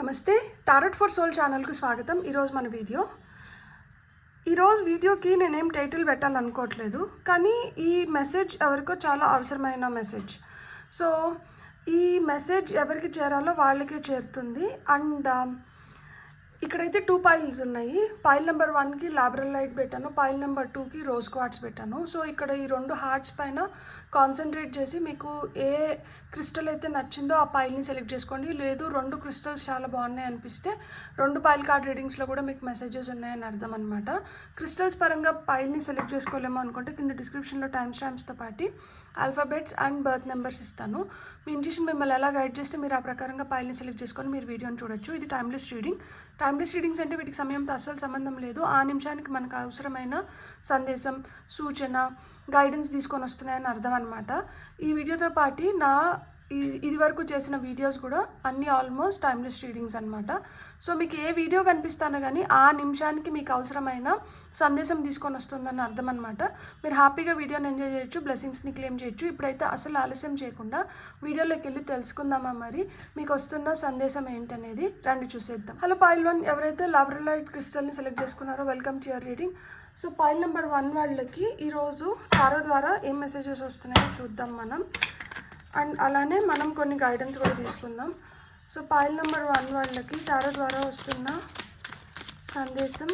నమస్తే tarot for soul ఛానల్కు స్వాగతం. ఈరోజు మన వీడియోకి నేనేం టైటిల్ పెట్టాలనుకోవట్లేదు, కానీ ఈ మెసేజ్ ఎవరికో చాలా అవసరమైన మెసేజ్. సో ఈ మెసేజ్ ఎవరికి చేరాలో వాళ్ళకే చేరుతుంది. అండ్ ఇక్కడైతే 2 పైల్స్ ఉన్నాయి. పైల్ నెంబర్ 1కి లాబ్రలైట్ పెట్టాను, పైల్ నెంబర్ 2కి రోజ్ క్వార్ట్స్ పెట్టాను. సో ఇక్కడ ఈ 2 హార్ట్స్ పైన కాన్సన్ట్రేట్ చేసి మీకు ఏ క్రిస్టల్ అయితే నచ్చిందో ఆ పైల్ని సెలెక్ట్ చేసుకోండి. లేదు 2 క్రిస్టల్స్ చాలా బాగున్నాయి అనిపిస్తే 2 పైల్ కార్డ్ రీడింగ్స్లో కూడా మీకు మెసేజెస్ ఉన్నాయని అర్థం అనమాట. క్రిస్టల్స్ పరంగా పైల్ని సెలెక్ట్ చేసుకోలేమో అనుకుంటే కింద డిస్క్రిప్షన్లో టైమ్ స్టాంప్స్తో పాటు ఆల్ఫాబెట్స్ అండ్ బర్త్ నెంబర్స్ ఇస్తాను. మీ ఇంట్యూషన్ మిమ్మల్ని ఎలా గైడ్ చేస్తే మీరు ఆ ప్రకారంగా పైల్ని సెలెక్ట్ చేసుకొని మీరు వీడియోని చూడొచ్చు. ఇది టైమ్లెస్ రీడింగ్. టైమ్లెస్ రీడింగ్స్ అంటే వీటికి సమయంతో అస్సలు సంబంధం లేదు. ఆ నిమిషానికి మనకు అవసరమైన సందేశం, సూచన, గైడెన్స్ తీసుకొని వస్తున్నాయని అర్థం అనమాట. ఈ వీడియోతో పాటు ఇది వరకు చేసిన వీడియోస్ కూడా అన్నీ ఆల్మోస్ట్ టైమ్లెస్ రీడింగ్స్ అనమాట. సో మీకు ఏ వీడియో కనిపిస్తానో కానీ ఆ నిమిషానికి మీకు అవసరమైన సందేశం తీసుకొని వస్తుందని అర్థం అనమాట. మీరు హ్యాపీగా వీడియోని ఎంజాయ్ చేయొచ్చు, బ్లెస్సింగ్స్ని క్లెయిమ్ చేయొచ్చు. ఇప్పుడైతే అసలు ఆలస్యం చేయకుండా వీడియోలోకి వెళ్ళి తెలుసుకుందామా మరి మీకు వస్తున్న సందేశం ఏంటనేది. రండి చూసేద్దాం. హలో పైల్ 1, ఎవరైతే లాబ్రలైట్ క్రిస్టల్ని సెలెక్ట్ చేసుకున్నారో welcome to your reading. So pile number 1 వాళ్ళకి ఈరోజు టారో ద్వారా ఏం మెసేజెస్ వస్తున్నాయో చూద్దాం మనం. అండ్ అలానే మనం కొన్ని గైడెన్స్ కూడా తీసుకుందాం. సో పైల్ నెంబర్ 1 వాళ్ళకి టారో ద్వారా వస్తున్న సందేశం.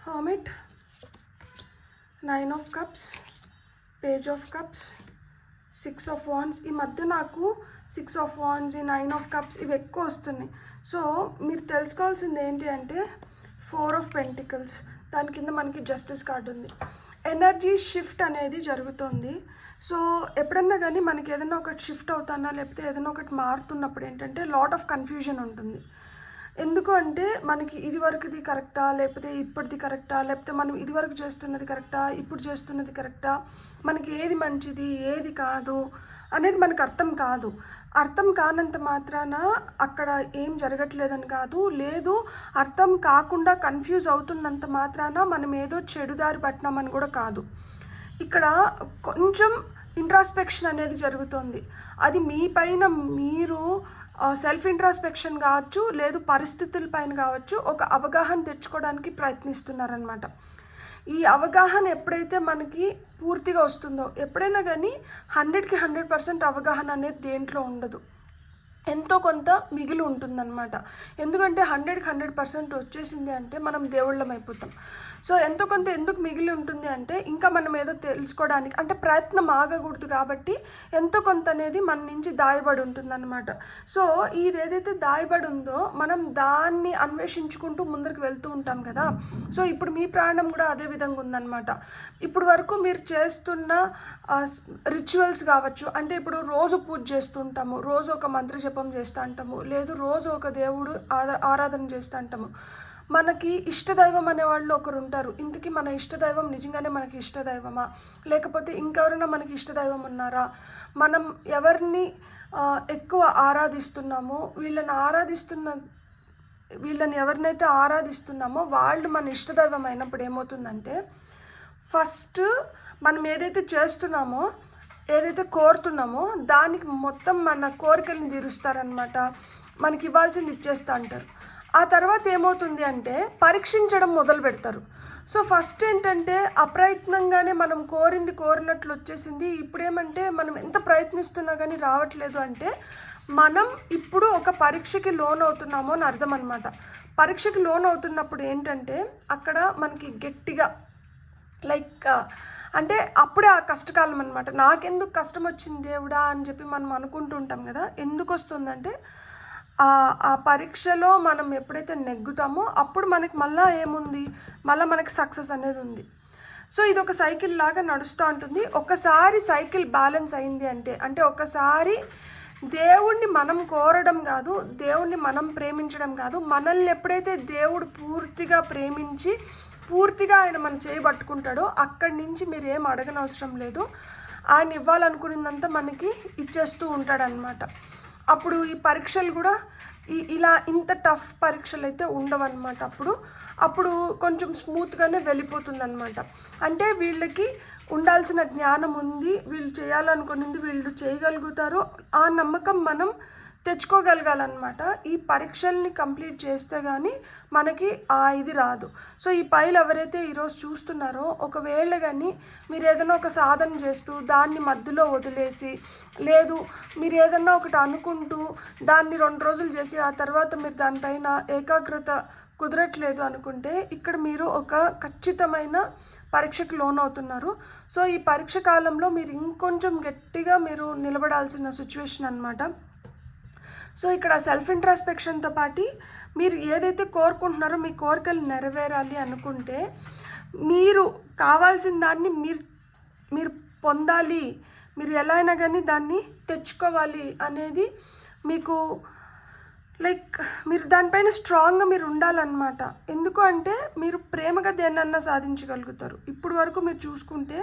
Hermit, 9 of cups, page of cups, 6 of wands. ఈ మధ్య నాకు 6 ఆఫ్ వాండ్స్, ఈ 9 ఆఫ్ కప్స్ ఇవి ఎక్కువ వస్తున్నాయి. సో మీరు తెలుసుకోవాల్సింది ఏంటి అంటే 4 ఆఫ్ పెంటికల్స్, దాని కింద మనకి జస్టిస్ కార్డు ఉంది. ఎనర్జీ షిఫ్ట్ అనేది జరుగుతుంది. సో ఎప్పుడన్నా కానీ మనకి ఏదైనా ఒకటి షిఫ్ట్ అవుతానా లేకపోతే ఏదైనా ఒకటి మారుతున్నప్పుడు ఏంటంటే లాట్ ఆఫ్ కన్ఫ్యూజన్ ఉంటుంది. ఎందుకు అంటే మనకి ఇది వరకుది కరెక్టా లేకపోతే ఇప్పటిది కరెక్టా, లేకపోతే మనం ఇది వరకు చేస్తున్నది కరెక్టా ఇప్పుడు చేస్తున్నది కరెక్టా, మనకి ఏది మంచిది ఏది కాదు అనేది మనకు అర్థం కాదు. అర్థం కానంత మాత్రాన అక్కడ ఏం జరగట్లేదని కాదు, లేదు అర్థం కాకుండా కన్ఫ్యూజ్ అవుతున్నంత మాత్రాన మనం ఏదో చెడుదారి పట్టినామని కూడా కాదు. ఇక్కడ కొంచెం ఇంట్రాస్పెక్షన్ అనేది జరుగుతుంది. అది మీ పైన మీరు సెల్ఫ్ ఇంట్రాస్పెక్షన్ కావచ్చు, లేదు పరిస్థితుల పైన కావచ్చు, ఒక అవగాహన తెచ్చుకోవడానికి ప్రయత్నిస్తున్నారనమాట. ఈ అవగాహన ఎప్పుడైతే మనకి పూర్తిగా వస్తుందో, ఎప్పుడైనా కానీ 100కి 100% అవగాహన అనేది దేంట్లో ఉండదు, ఎంతో కొంత మిగిలి ఉంటుందన్నమాట. ఎందుకంటే 100కి 100% వచ్చేసింది అంటే మనం దేవుళ్ళం అయిపోతాం. సో ఎంతో కొంత ఎందుకు మిగిలి ఉంటుంది అంటే ఇంకా మనం ఏదో తెలుసుకోవడానికి, అంటే ప్రయత్నం ఆగకూడదు కాబట్టి ఎంతో కొంత అనేది మన నుంచి దాయబడి ఉంటుందన్నమాట. సో ఇది ఏదైతే దాయబడి ఉందో మనం దాన్ని అన్వేషించుకుంటూ ముందరికి వెళ్తూ ఉంటాం కదా. సో ఇప్పుడు మీ ప్రాణం కూడా అదే విధంగా ఉందన్నమాట. ఇప్పుడు వరకు మీరు చేస్తున్న రిచువల్స్ కావచ్చు, అంటే ఇప్పుడు రోజు పూజ చేస్తుంటాము, రోజు ఒక మంత్ర జపం చేస్తూ ఉంటాము, లేదు రోజు ఒక దేవుడు ఆరాధన చేస్తూ ఉంటాము. మనకి ఇష్టదైవం అనేవాళ్ళు ఒకరు ఉంటారు. ఇంతకీ మన ఇష్టదైవం నిజంగానే మనకి ఇష్టదైవమా, లేకపోతే ఇంకెవరైనా మనకి ఇష్టదైవం ఉన్నారా, మనం ఎవరిని ఎక్కువ ఆరాధిస్తున్నామో వీళ్ళని ఎవరినైతే ఆరాధిస్తున్నామో వాళ్ళు మన ఇష్టదైవం అయినప్పుడు ఏమవుతుందంటే ఫస్ట్ మనం ఏదైతే చేస్తున్నామో, ఏదైతే కోరుతున్నామో దానికి మొత్తం మన కోరికల్ని తీరుస్తారనమాట. మనకి ఇవ్వాల్సింది ఇచ్చేస్తూ అంటారు. ఆ తర్వాత ఏమవుతుంది అంటే పరీక్షించడం మొదలు పెడతారు. సో ఫస్ట్ ఏంటంటే అప్రయత్నంగానే మనం కోరినట్లు వచ్చేసింది. ఇప్పుడేమంటే మనం ఎంత ప్రయత్నిస్తున్నా కానీ రావట్లేదు అంటే మనం ఇప్పుడు ఒక పరీక్షకి లోన్ అవుతున్నామో అని అర్థం అనమాట. పరీక్షకి లోన్ అవుతున్నప్పుడు ఏంటంటే అక్కడ మనకి గట్టిగా అంటే అప్పుడే ఆ కష్టకాలం అనమాట. నాకెందుకు కష్టం వచ్చింది దేవుడా అని చెప్పి మనం అనుకుంటూ ఉంటాం కదా. ఎందుకు వస్తుందంటే ఆ పరీక్షలో మనం ఎప్పుడైతే నెగ్గుతామో అప్పుడు మనకి మళ్ళీ మనకి సక్సెస్ అనేది ఉంది. సో ఇది ఒక సైకిల్ లాగా నడుస్తూ ఉంటుంది. ఒకసారి సైకిల్ బ్యాలెన్స్ అయింది అంటే ఒకసారి దేవుణ్ణి మనం కోరడం కాదు, దేవుణ్ణి మనం ప్రేమించడం కాదు, మనల్ని ఎప్పుడైతే దేవుడు పూర్తిగా ప్రేమించి పూర్తిగా ఆయన మన చేయబట్టుకుంటాడో అక్కడి నుంచి మీరు ఏం అడగనవసరం లేదు. ఆయన ఇవ్వాలనుకున్నదంతా మనకి ఇచ్చేస్తూ ఉంటాడనమాట. అప్పుడు ఈ పరీక్షలు కూడా ఇలా ఇంత టఫ్ పరీక్షలు అయితే ఉండవన్నమాట. అప్పుడు కొంచెం స్మూత్గానే వెళ్ళిపోతుంది అనమాట. అంటే వీళ్ళకి ఉండాల్సిన జ్ఞానం ఉంది, వీళ్ళు చేయాలనుకున్నది వీళ్ళు చేయగలుగుతారు, ఆ నమ్మకం మనం తెచ్చుకోగలగాలన్నమాట. ఈ పరీక్షల్ని కంప్లీట్ చేస్తే కానీ మనకి ఆ ఇది రాదు. సో ఈ పైలు ఎవరైతే ఈరోజు చూస్తున్నారో, ఒకవేళ కానీ మీరు ఏదైనా ఒక సాధన చేస్తూ దాన్ని మధ్యలో వదిలేసి, లేదు మీరు ఏదన్నా ఒకటి అనుకుంటూ దాన్ని 2 రోజులు చేసి ఆ తర్వాత మీరు దానిపైన ఏకాగ్రత కుదరట్లేదు అనుకుంటే, ఇక్కడ మీరు ఒక ఖచ్చితమైన పరీక్షకు లోనవుతున్నారు. సో ఈ పరీక్ష కాలంలో మీరు ఇంకొంచెం గట్టిగా మీరు నిలబడాల్సిన సిచ్యువేషన్ అనమాట. సో ఇక్కడ సెల్ఫ్ ఇంట్రాస్పెక్షన్తో పాటు మీరు ఏదైతే కోరుకుంటున్నారో మీ కోరికలు నెరవేరాలి అనుకుంటే, మీరు కావాల్సిన దాన్ని మీరు పొందాలి, మీరు ఎలా అయినా కానీ దాన్ని తెచ్చుకోవాలి అనేది మీకు మీరు దానిపైన స్ట్రాంగ్గా మీరు ఉండాలన్నమాట. ఎందుకు అంటే మీరు ప్రేమగా దేన్నన్నా సాధించగలుగుతారు. ఇప్పుడు వరకు మీరు చూసుకుంటే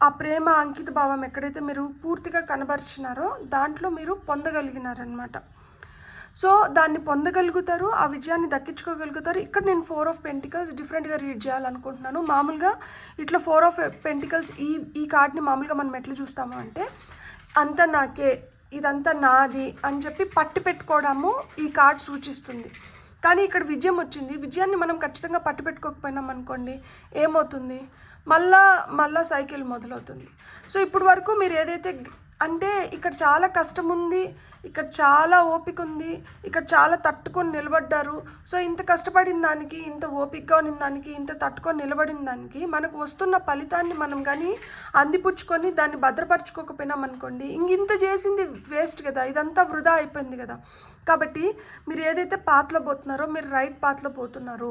ఆ ప్రేమ అంకిత భావం ఎక్కడైతే మీరు పూర్తిగా కనబరిచినారో దాంట్లో మీరు పొందగలిగినారనమాట. సో దాన్ని పొందగలుగుతారు, ఆ విజయాన్ని దక్కించుకోగలుగుతారు. ఇక్కడ నేను 4 ఆఫ్ పెంటికల్స్ డిఫరెంట్గా రీడ్ చేయాలనుకుంటున్నాను. మామూలుగా ఇట్లా 4 ఆఫ్ పెంటికల్స్ ఈ కార్డ్ని మామూలుగా మనం ఎట్లా చూస్తాము అంటే, అంతా నాకే, ఇదంతా నాది అని చెప్పి పట్టి పెట్టుకోవడము ఈ కార్డ్ సూచిస్తుంది. కానీ ఇక్కడ విజయం వచ్చింది. విజయాన్ని మనం ఖచ్చితంగా పట్టి పెట్టుకోకపోయినాం అనుకోండి, ఏమవుతుంది, మళ్ళా సైకిల్ మొదలవుతుంది. సో ఇప్పుడు వరకు మీరు ఏదైతే అంటే ఇక్కడ చాలా కష్టం ఉంది, ఇక్కడ చాలా ఓపిక ఉంది, ఇక్కడ చాలా తట్టుకొని నిలబడ్డారు. సో ఇంత కష్టపడిన దానికి, ఇంత ఓపికగా ఉన్న దానికి, ఇంత తట్టుకొని నిలబడిన దానికి మనకు వస్తున్న ఫలితాన్ని మనం కానీ అందిపుచ్చుకొని దాన్ని భద్రపరచుకోకపోయినాం అనుకోండి, ఇంత చేసింది వేస్ట్ కదా, ఇదంతా వృధా అయిపోయింది కదా. కాబట్టి మీరు ఏదైతే పాత్లో పోతున్నారో మీరు రైట్ పాత్లో పోతున్నారు.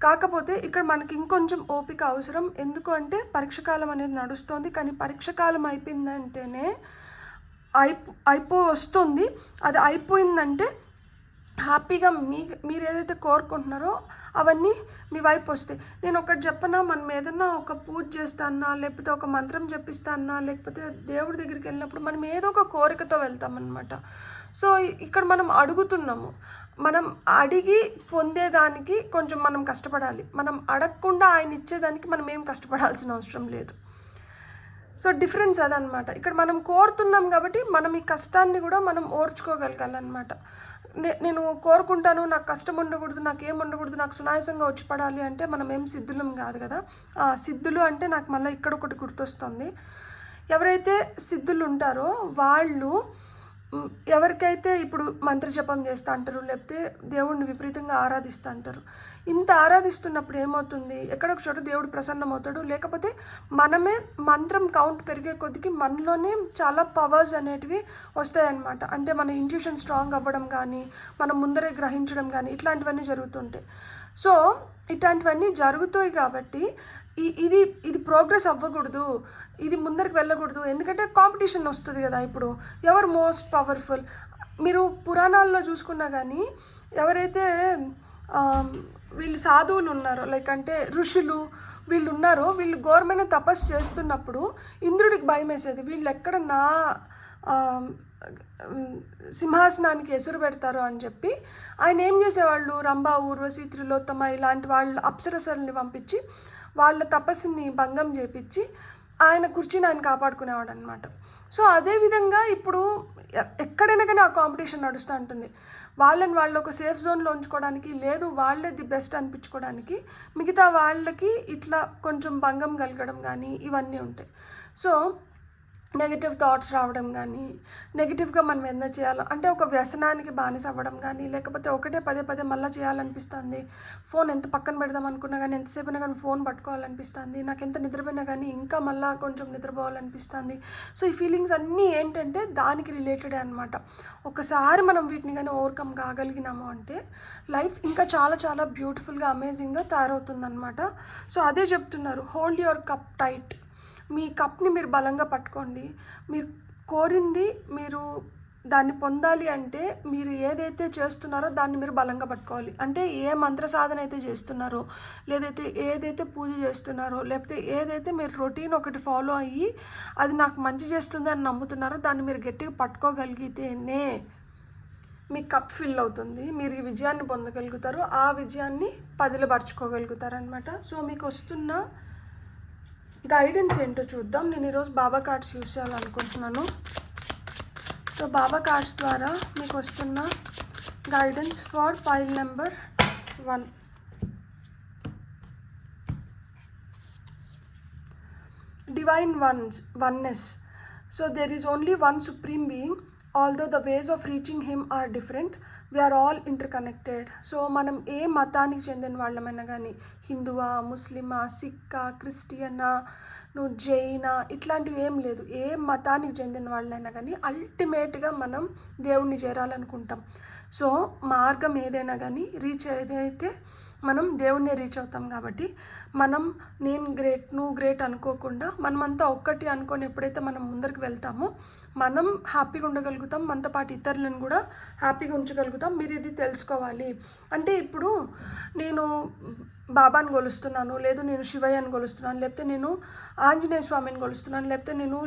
కాకపోతే ఇక్కడ మనకి ఇంకొంచెం ఓపిక అవసరం. ఎందుకు అంటే పరీక్ష కాలం అనేది నడుస్తుంది. కానీ పరీక్ష కాలం అయిపోయిందంటేనే వస్తుంది. అది అయిపోయిందంటే హ్యాపీగా మీరు ఏదైతే కోరుకుంటున్నారో అవన్నీ మీ వైపు వస్తాయి. నేను ఒకటి చెప్పనా, మనం ఏదన్నా ఒక పూజ చేస్తానా, లేకపోతే ఒక మంత్రం జపిస్తానా, లేకపోతే దేవుడి దగ్గరికి వెళ్ళినప్పుడు మనం ఏదో ఒక కోరికతో వెళ్తామన్నమాట. సో ఇక్కడ మనం అడుగుతున్నాము, మనం అడిగి పొందేదానికి కొంచెం మనం కష్టపడాలి. మనం అడగకుండా ఆయన ఇచ్చేదానికి మనం ఏం కష్టపడాల్సిన అవసరం లేదు. సో డిఫరెన్స్ అదనమాట. ఇక్కడ మనం కోరుతున్నాం కాబట్టి మనం ఈ కష్టాన్ని కూడా మనం ఓర్చుకోగలగాలన్నమాట. నేను కోరుకుంటాను, నాకు కష్టం ఉండకూడదు, నాకు ఏం ఉండకూడదు, నాకు సునాయాసంగా వచ్చి పడాలి అంటే మనం ఏం సిద్ధులం కాదు కదా. సిద్ధులు అంటే నాకు మళ్ళీ ఇక్కడ ఒకటి గుర్తొస్తుంది. ఎవరైతే సిద్ధులు ఉంటారో వాళ్ళు ఎవరికైతే ఇప్పుడు మంత్రజపం చేస్తూ అంటారు, లేకపోతే దేవుడిని విపరీతంగా ఆరాధిస్తూ అంటారు. ఇంత ఆరాధిస్తున్నప్పుడు ఏమవుతుంది, ఎక్కడొక చోట దేవుడు ప్రసన్నమవుతాడు. లేకపోతే మనమే మంత్రం కౌంట్ పెరిగే కొద్దికి మనలోనే చాలా పవర్స్ అనేటివి వస్తాయన్నమాట. అంటే మన ఇంట్యూషన్ స్ట్రాంగ్ అవ్వడం కానీ, మనం ముందరే గ్రహించడం కానీ, ఇట్లాంటివన్నీ జరుగుతుంటాయి. సో ఇట్లాంటివన్నీ జరుగుతాయి కాబట్టి ఇది ప్రోగ్రెస్ అవ్వకూడదు, ఇది ముందరికి వెళ్ళకూడదు. ఎందుకంటే కాంపిటీషన్ వస్తుంది కదా. ఇప్పుడు ఎవరు మోస్ట్ పవర్ఫుల్, మీరు పురాణాల్లో చూసుకున్నా కానీ ఎవరైతే వీళ్ళు సాధువులు ఉన్నారో, అంటే ఋషులు వీళ్ళు ఉన్నారో, వీళ్ళు ఘోరమైన తపస్సు చేస్తున్నప్పుడు ఇంద్రుడికి భయం వేసేది, వీళ్ళు ఎక్కడ నా సింహాసనానికి ఎసురు పెడతారో అని చెప్పి ఆయన ఏం చేసేవాళ్ళు, రంభ, ఊర్వశి, త్రిలోత్తమ ఇలాంటి వాళ్ళ అప్సరసల్ని పంపించి వాళ్ళ తపస్సుని భంగం చేపించి ఆయన కుర్చీని ఆయన కాపాడుకునేవాడు అనమాట. సో అదేవిధంగా ఇప్పుడు ఎక్కడైనా కానీ ఆ కాంపిటీషన్ నడుస్తూ ఉంటుంది. వాళ్ళు ఒక సేఫ్ జోన్లో ఉంచుకోవడానికి, లేదు వాళ్ళే ది బెస్ట్ అనిపించుకోవడానికి మిగతా వాళ్ళకి ఇట్లా కొంచెం భంగం కలగడం కానీ ఇవన్నీ ఉంటాయి. సో నెగిటివ్ థాట్స్ రావడం కానీ, నెగిటివ్గా మనం ఏదైనా చేయాలి అంటే ఒక వ్యసనానికి బానిస అవ్వడం కానీ, లేకపోతే ఒకటే పదే మళ్ళీ చేయాలనిపిస్తుంది. ఫోన్ ఎంత పక్కన పెడదాం అనుకున్నా కానీ, ఎంతసేపు అయినా కానీ ఫోన్ పట్టుకోవాలనిపిస్తుంది. నాకు ఎంత నిద్రపోయినా కానీ ఇంకా మళ్ళీ కొంచెం నిద్రపోవాలనిపిస్తుంది. సో ఈ ఫీలింగ్స్ అన్నీ ఏంటంటే దానికి రిలేటెడే అనమాట. ఒకసారి మనం వీటిని కానీ ఓవర్కమ్ కాగలిగినాము అంటే లైఫ్ ఇంకా చాలా చాలా బ్యూటిఫుల్గా అమేజింగ్గా తయారవుతుందన్నమాట. సో అదే చెప్తున్నారు, హోల్డ్ యువర్ కప్ టైట్. మీ కప్ని మీరు బలంగా పట్టుకోండి. మీరు కోరింది మీరు దాన్ని పొందాలి అంటే మీరు ఏదైతే చేస్తున్నారో దాన్ని మీరు బలంగా పట్టుకోవాలి. అంటే ఏ మంత్ర సాధన అయితే చేస్తున్నారో, ఏదైతే పూజ చేస్తున్నారో, లేకపోతే ఏదైతే మీరు రొటీన్ ఒకటి ఫాలో అయ్యి అది నాకు మంచి చేస్తుంది అని నమ్ముతున్నారో దాన్ని మీరు గట్టిగా పట్టుకోగలిగితేనే మీ కప్ ఫిల్ అవుతుంది, మీరు ఈ విజయాన్ని పొందగలుగుతారు, ఆ విజయాన్ని పదిలపరచుకోగలుగుతారు అనమాట. సో మీకు వస్తున్న గైడెన్స్ ఏంటో చూద్దాం. నేను ఈరోజు బాబా కార్డ్స్ యూజ్ చేయాలనుకుంటున్నాను. సో బాబా కార్డ్స్ ద్వారా మీకు వస్తున్న guidance for pile number 1. Divine oneness. So there is only one supreme being. Although the ways of reaching him are different, we are all interconnected. So మనం ఏ మతానికి చెందిన వాళ్ళమైనా కానీ, హిందువా, ముస్లిమా, సిక్కా, క్రిస్టియనా, నువ్వు జైనా, ఇట్లాంటివి ఏం లేదు. ఏ మతానికి చెందిన వాళ్ళైనా కానీ అల్టిమేట్గా మనం దేవుణ్ణి చేరాలనుకుంటాం. సో మార్గం ఏదైనా కానీ రీచ్ ఏదైతే మనం దేవుణ్ణి రీచ్ అవుతాం. కాబట్టి మనం నేను గ్రేట్ నువ్వు గ్రేట్ అనుకోకుండా మనమంతా ఒక్కటి అనుకొని ఎప్పుడైతే మనం ముందరికి వెళ్తామో మనం హ్యాపీగా ఉండగలుగుతాం, మనతో పాటు ఇతరులను కూడా హ్యాపీగా ఉంచగలుగుతాం. మీరు ఇది తెలుసుకోవాలి. అంటే ఇప్పుడు నేను బాబాని కొలుస్తున్నాను, లేదు నేను శివయ్యని కొలుస్తున్నాను, లేకపోతే నేను ఆంజనేయ స్వామిని కొలుస్తున్నాను, లేకపోతే నేను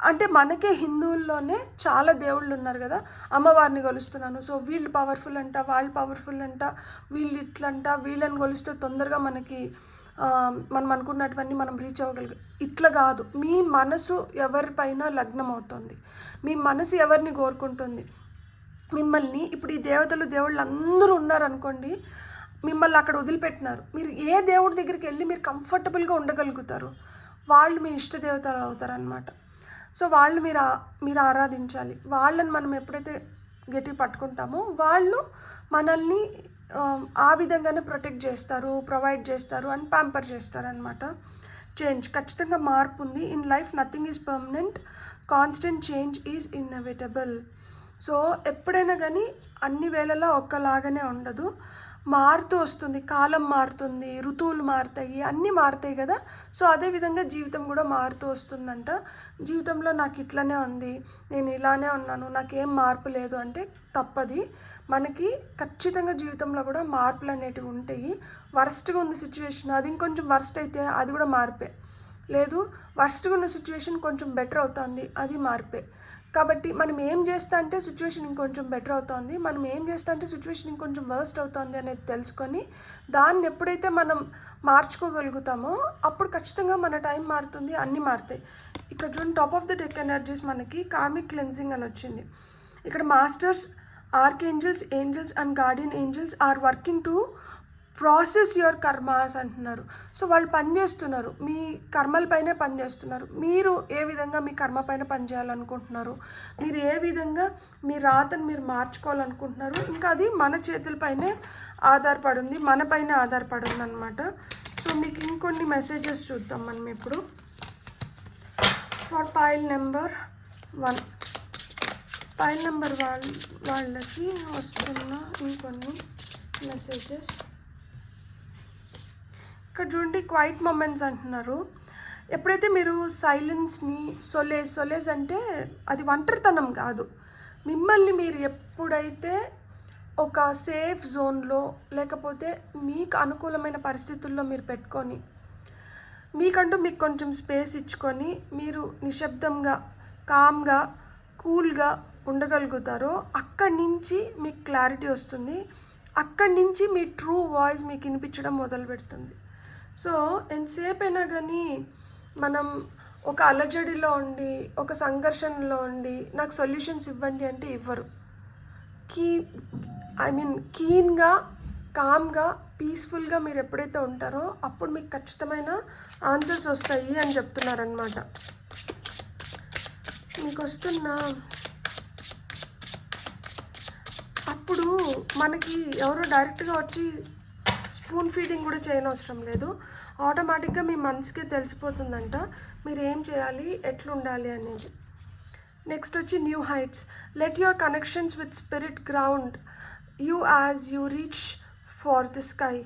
అంటే మనకే హిందువుల్లోనే చాలా దేవుళ్ళు ఉన్నారు కదా, అమ్మవారిని కొలుస్తున్నాను, సో వీళ్ళు పవర్ఫుల్ అంట, వాళ్ళు పవర్ఫుల్ అంట, వీళ్ళు ఇట్లంట, వీళ్ళని కొలిస్తే తొందరగా మనకి మనం అనుకున్నటువన్నీ మనం రీచ్ అవ్వగలిగాం. ఇట్లా కాదు. మీ మనసు ఎవరిపైన లగ్నం అవుతుంది, మీ మనసు ఎవరిని కోరుకుంటుంది, మిమ్మల్ని ఇప్పుడు ఈ దేవతలు దేవుళ్ళు అందరూ ఉన్నారనుకోండి, మిమ్మల్ని అక్కడ వదిలిపెట్టినారు, మీరు ఏ దేవుడి దగ్గరికి వెళ్ళి మీరు కంఫర్టబుల్గా ఉండగలుగుతారు, వాళ్ళు మీ ఇష్ట దేవతలు అవుతారనమాట. సో వాళ్ళు మీరు ఆరాధించాలి. వాళ్ళని మనం ఎప్పుడైతే గట్టి పట్టుకుంటామో వాళ్ళు మనల్ని ఆ విధంగానే ప్రొటెక్ట్ చేస్తారు, ప్రొవైడ్ చేస్తారు అండ్ ప్యాంపర్ చేస్తారు అనమాట. చేంజ్ ఖచ్చితంగా మార్పు ఉంది. In life nothing is permanent, constant change is inevitable. So ఎప్పుడైనా కానీ అన్ని వేళలా ఒక్కలాగానే ఉండదు, మారుతూ వస్తుంది, కాలం మారుతుంది, ఋతువులు మారుతాయి, అన్నీ మారుతాయి కదా. సో అదేవిధంగా జీవితం కూడా మారుతూ వస్తుందంట. జీవితంలో నాకు ఇట్లనే ఉంది, నేను ఇలానే ఉన్నాను, నాకేం మార్పు లేదు అంటే తప్పది. మనకి ఖచ్చితంగా జీవితంలో కూడా మార్పులు అనేటివి ఉంటాయి. వర్స్ట్గా ఉంది సిచ్యువేషన్, అది ఇంకొంచెం వర్స్ట్ అయితే అది కూడా మార్పే. లేదు వర్స్ట్గా ఉన్న సిచ్యువేషన్ కొంచెం బెటర్ అవుతుంది, అది మార్పే. కాబట్టి మనం ఏం చేస్తా అంటే సిచ్యువేషన్ ఇంకొంచెం బెటర్ అవుతుంది, మనం ఏం చేస్తా అంటే సిచ్యువేషన్ ఇంకొంచెం వర్స్ట్ అవుతుంది అనేది తెలుసుకొని దాన్ని ఎప్పుడైతే మనం మార్చుకోగలుగుతామో అప్పుడు ఖచ్చితంగా మన టైం మారుతుంది, అన్నీ మారుతాయి. ఇక్కడ చూడండి, top of the deck energies మనకి కార్మిక్ క్లెన్జింగ్ అని వచ్చింది. ఇక్కడ masters, archangels, angels and guardian angels are working to process your karmas అంటున్నారు. సో వాళ్ళు పనిచేస్తున్నారు, మీ కర్మలపైనే పనిచేస్తున్నారు. మీరు ఏ విధంగా మీ కర్మ పైన పనిచేయాలనుకుంటున్నారు, మీరు ఏ విధంగా మీ రాతను మీరు మార్చుకోవాలనుకుంటున్నారు, ఇంకా అది మన చేతులపైనే ఆధారపడి ఉంది, మన పైన ఆధారపడి ఉంది అనమాట. సో మీకు ఇంకొన్ని మెసేజెస్ చూద్దాం మనం ఇప్పుడు. For pile number 1, pile number వాళ్ళకి వస్తున్న ఇంకొన్ని మెసేజెస్. ఇక్కడ చూడండి, క్వైట్ మూమెంట్స్ అంటున్నారు. ఎప్పుడైతే మీరు సైలెన్స్ని సొలేస్ అంటే అది ఒంటరితనం కాదు, మిమ్మల్ని మీరు ఎప్పుడైతే ఒక సేఫ్ జోన్లో లేకపోతే మీకు అనుకూలమైన పరిస్థితుల్లో మీరు పెట్టుకొని మీకంటూ మీకు కొంచెం స్పేస్ ఇచ్చుకొని మీరు నిశ్శబ్దంగా, కామ్గా, కూల్గా ఉండగలుగుతారో అక్కడి నుంచి మీకు క్లారిటీ వస్తుంది, అక్కడి నుంచి మీ ట్రూ వాయిస్ మీకు వినిపించడం మొదలు పెడుతుంది. సో ఎంతసేపు అయినా కానీ మనం ఒక అలజడిలో ఉండి, ఒక సంఘర్షణలో ఉండి నాకు సొల్యూషన్స్ ఇవ్వండి అంటే ఇవ్వరు. కీన్గా, కామ్గా, పీస్ఫుల్గా మీరు ఎప్పుడైతే ఉంటారో అప్పుడు మీకు ఖచ్చితమైన ఆన్సర్స్ వస్తాయి అని చెప్తున్నారనమాట. మీకు వస్తున్న అప్పుడు మనకి ఎవరో డైరెక్ట్గా వచ్చి స్పూన్ ఫీడింగ్ కూడా చేయనవసరం లేదు, ఆటోమేటిక్గా మీ మనసుకే తెలిసిపోతుందంట మీరు ఏం చేయాలి, ఎట్లుండాలి అనేది. నెక్స్ట్ వచ్చి new heights. Let your connections with spirit ground you as you reach for the sky.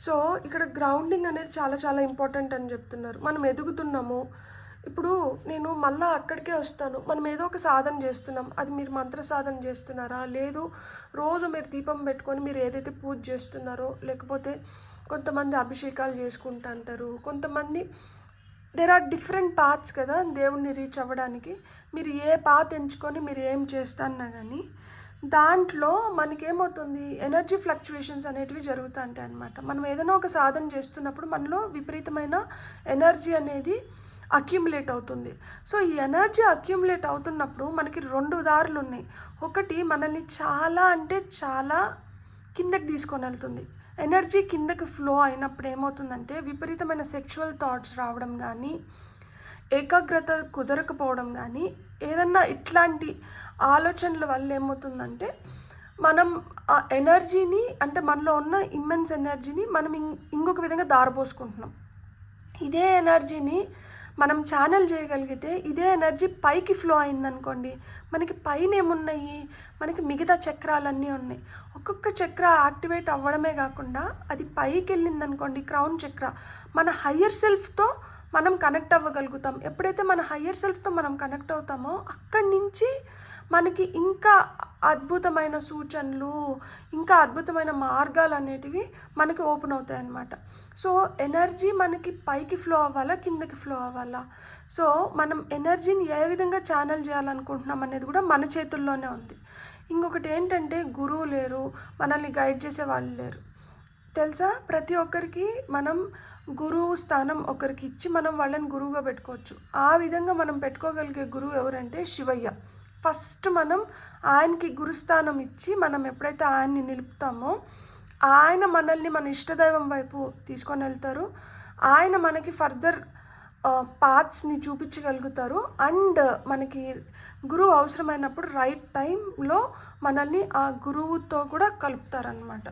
So ఇక్కడ గ్రౌండింగ్ అనేది చాలా చాలా ఇంపార్టెంట్ అని చెప్తున్నారు. మనం ఎదుగుతున్నాము, ఇప్పుడు నేను మళ్ళీ అక్కడికే వస్తాను, మనం ఏదో ఒక సాధన చేస్తున్నాం, అది మీరు మంత్ర సాధన చేస్తున్నారా, లేదు రోజు మీరు దీపం పెట్టుకొని మీరు ఏదైతే పూజ చేస్తున్నారో, లేకపోతే కొంతమంది అభిషేకాలు చేసుకుంటూ అంటారు, కొంతమంది దేర్ ఆర్ డిఫరెంట్ పాత్స్ కదా దేవుణ్ణి రీచ్ అవ్వడానికి. మీరు ఏ పాత్ ఎంచుకొని మీరు ఏం చేస్తాన్నా కానీ దాంట్లో మనకేమవుతుంది, ఎనర్జీ ఫ్లక్చువేషన్స్ అనేటివి జరుగుతుంటాయి అన్నమాట. మనం ఏదైనా ఒక సాధన చేస్తున్నప్పుడు మనలో విపరీతమైన ఎనర్జీ అనేది అక్యుములేట్ అవుతుంది. సో ఈ ఎనర్జీ అక్యుములేట్ అవుతున్నప్పుడు మనకి 2 దారులు ఉన్నాయి. ఒకటి మనల్ని చాలా అంటే చాలా కిందకి తీసుకొని వెళ్తుంది. ఎనర్జీ కిందకి ఫ్లో అయినప్పుడు ఏమవుతుందంటే విపరీతమైన సెక్షువల్ థాట్స్ రావడం కానీ, ఏకాగ్రత కుదరకపోవడం కానీ, ఏదన్నా ఇట్లాంటి ఆలోచనల వల్ల ఏమవుతుందంటే మనం ఆ ఎనర్జీని, అంటే మనలో ఉన్న ఇమ్మెన్స్ ఎనర్జీని మనం ఇంకొక విధంగా దారపోసుకుంటున్నాం. ఇదే ఎనర్జీని మనం ఛానల్ చేయగలిగితే, ఇదే ఎనర్జీ పైకి ఫ్లో అయిందనుకోండి, మనకి పైన ఏమున్నాయి, మనకి మిగతా చక్రాలన్నీ ఉన్నాయి. ఒక్కొక్క చక్ర యాక్టివేట్ అవ్వడమే కాకుండా అది పైకి వెళ్ళిందనుకోండి, క్రౌన్ చక్ర, మన హయ్యర్ సెల్ఫ్తో మనం కనెక్ట్ అవ్వగలుగుతాం. ఎప్పుడైతే మన హయ్యర్ సెల్ఫ్తో మనం కనెక్ట్ అవుతామో అక్కడి నుంచి మనకి ఇంకా అద్భుతమైన సూచనలు, ఇంకా అద్భుతమైన మార్గాలు అనేటివి మనకి ఓపెన్ అవుతాయి అన్నమాట. సో ఎనర్జీ మనకి పైకి ఫ్లో అవ్వాలా, కిందకి ఫ్లో అవ్వాలా, సో మనం ఎనర్జీని ఏ విధంగా ఛానల్ చేయాలనుకుంటున్నాం అనేది కూడా మన చేతుల్లోనే ఉంది. ఇంకొకటి ఏంటంటే గురువు లేరు, మనల్ని గైడ్ చేసే వాళ్ళు లేరు. తెలుసా, ప్రతి ఒక్కరికి మనం గురువు స్థానం ఒకరికి ఇచ్చి మనం వాళ్ళని గురువుగా పెట్టుకోవచ్చు. ఆ విధంగా మనం పెట్టుకోగలిగే గురువు ఎవరంటే శివయ్య. ఫస్ట్ మనం ఆయనకి గురుస్థానం ఇచ్చి మనం ఎప్పుడైతే ఆయన్ని నిలుపుతామో ఆయన మనల్ని మన ఇష్టదైవం వైపు తీసుకొని వెళ్తారు. ఆయన మనకి ఫర్దర్ పాత్స్ని చూపించగలుగుతారు. అండ్ మనకి గురువు అవసరమైనప్పుడు రైట్ టైంలో మనల్ని ఆ గురువుతో కూడా కలుపుతారనమాట.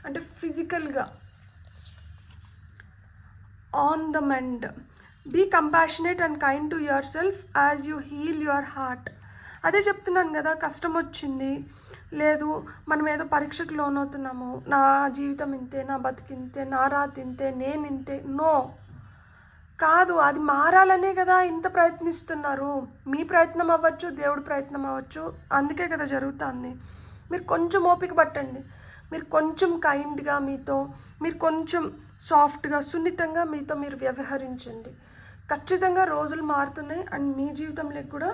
అంటే ఫిజికల్గా on the mend. Be compassionate and kind to yourself as you heal your heart. అదే చెప్తున్నాను కదా, కష్టం వచ్చింది లేదు, మనం ఏదో పరీక్షకు లోనవుతున్నాము, నా జీవితం ఇంతే, నా బతికింతే, నా రాత ఇంతే, నేను ఇంతే. నో, కాదు, అది మారాలనే కదా ఇంత ప్రయత్నిస్తున్నారు. మీ ప్రయత్నం అవ్వచ్చు, దేవుడి ప్రయత్నం అవ్వచ్చు, అందుకే కదా జరుగుతుంది. మీరు కొంచెం ఓపిక పట్టండి, మీరు కొంచెం కైండ్గా మీతో, మీరు కొంచెం సాఫ్ట్గా సున్నితంగా మీతో మీరు వ్యవహరించండి. ఖచ్చితంగా రోజులు మారుతున్నాయి అండ్ మీ జీవితంలో కూడా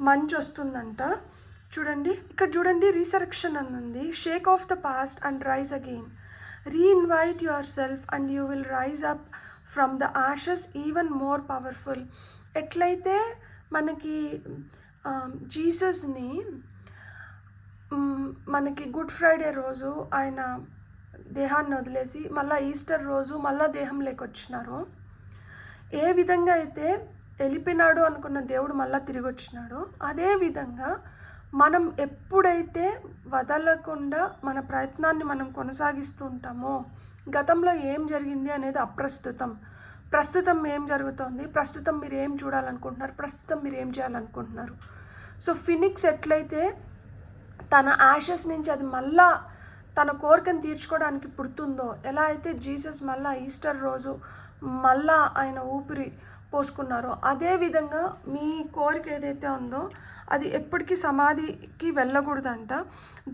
మంచి వస్తుందంట. చూడండి ఇక్కడ చూడండి, రీసరెక్షన్ అన్నది. Shake off the past and rise again, reinvite yourself and you will rise up from the ashes even more powerful. ఎట్లయితే మనకి జీసస్ని మనకి గుడ్ ఫ్రైడే రోజు ఆయన దేహాన్ని వదిలేసి మళ్ళీ ఈస్టర్ రోజు మళ్ళీ దేహం లేకొచ్చినారు, ఏ విధంగా అయితే వెళ్ళిపోయినాడు అనుకున్న దేవుడు మళ్ళీ తిరిగి వచ్చినాడు, అదేవిధంగా మనం ఎప్పుడైతే వదలకుండా మన ప్రయత్నాన్ని మనం కొనసాగిస్తూ ఉంటామో, గతంలో ఏం జరిగింది అనేది అప్రస్తుతం, ప్రస్తుతం ఏం జరుగుతోంది, ప్రస్తుతం మీరు ఏం చూడాలనుకుంటున్నారు, ప్రస్తుతం మీరు ఏం చేయాలనుకుంటున్నారు. సో ఫినిక్స్ ఎట్లయితే తన యాషెస్ నుంచి అది మళ్ళా తన కోరికను తీర్చుకోవడానికి పుడుతుందో, ఎలా అయితే జీసస్ మళ్ళీ ఈస్టర్ రోజు మళ్ళా ఆయన ఊపిరి పోసుకున్నారో, అదేవిధంగా మీ కోరిక ఏదైతే ఉందో అది ఎప్పటికీ సమాధికి వెళ్ళకూడదంట.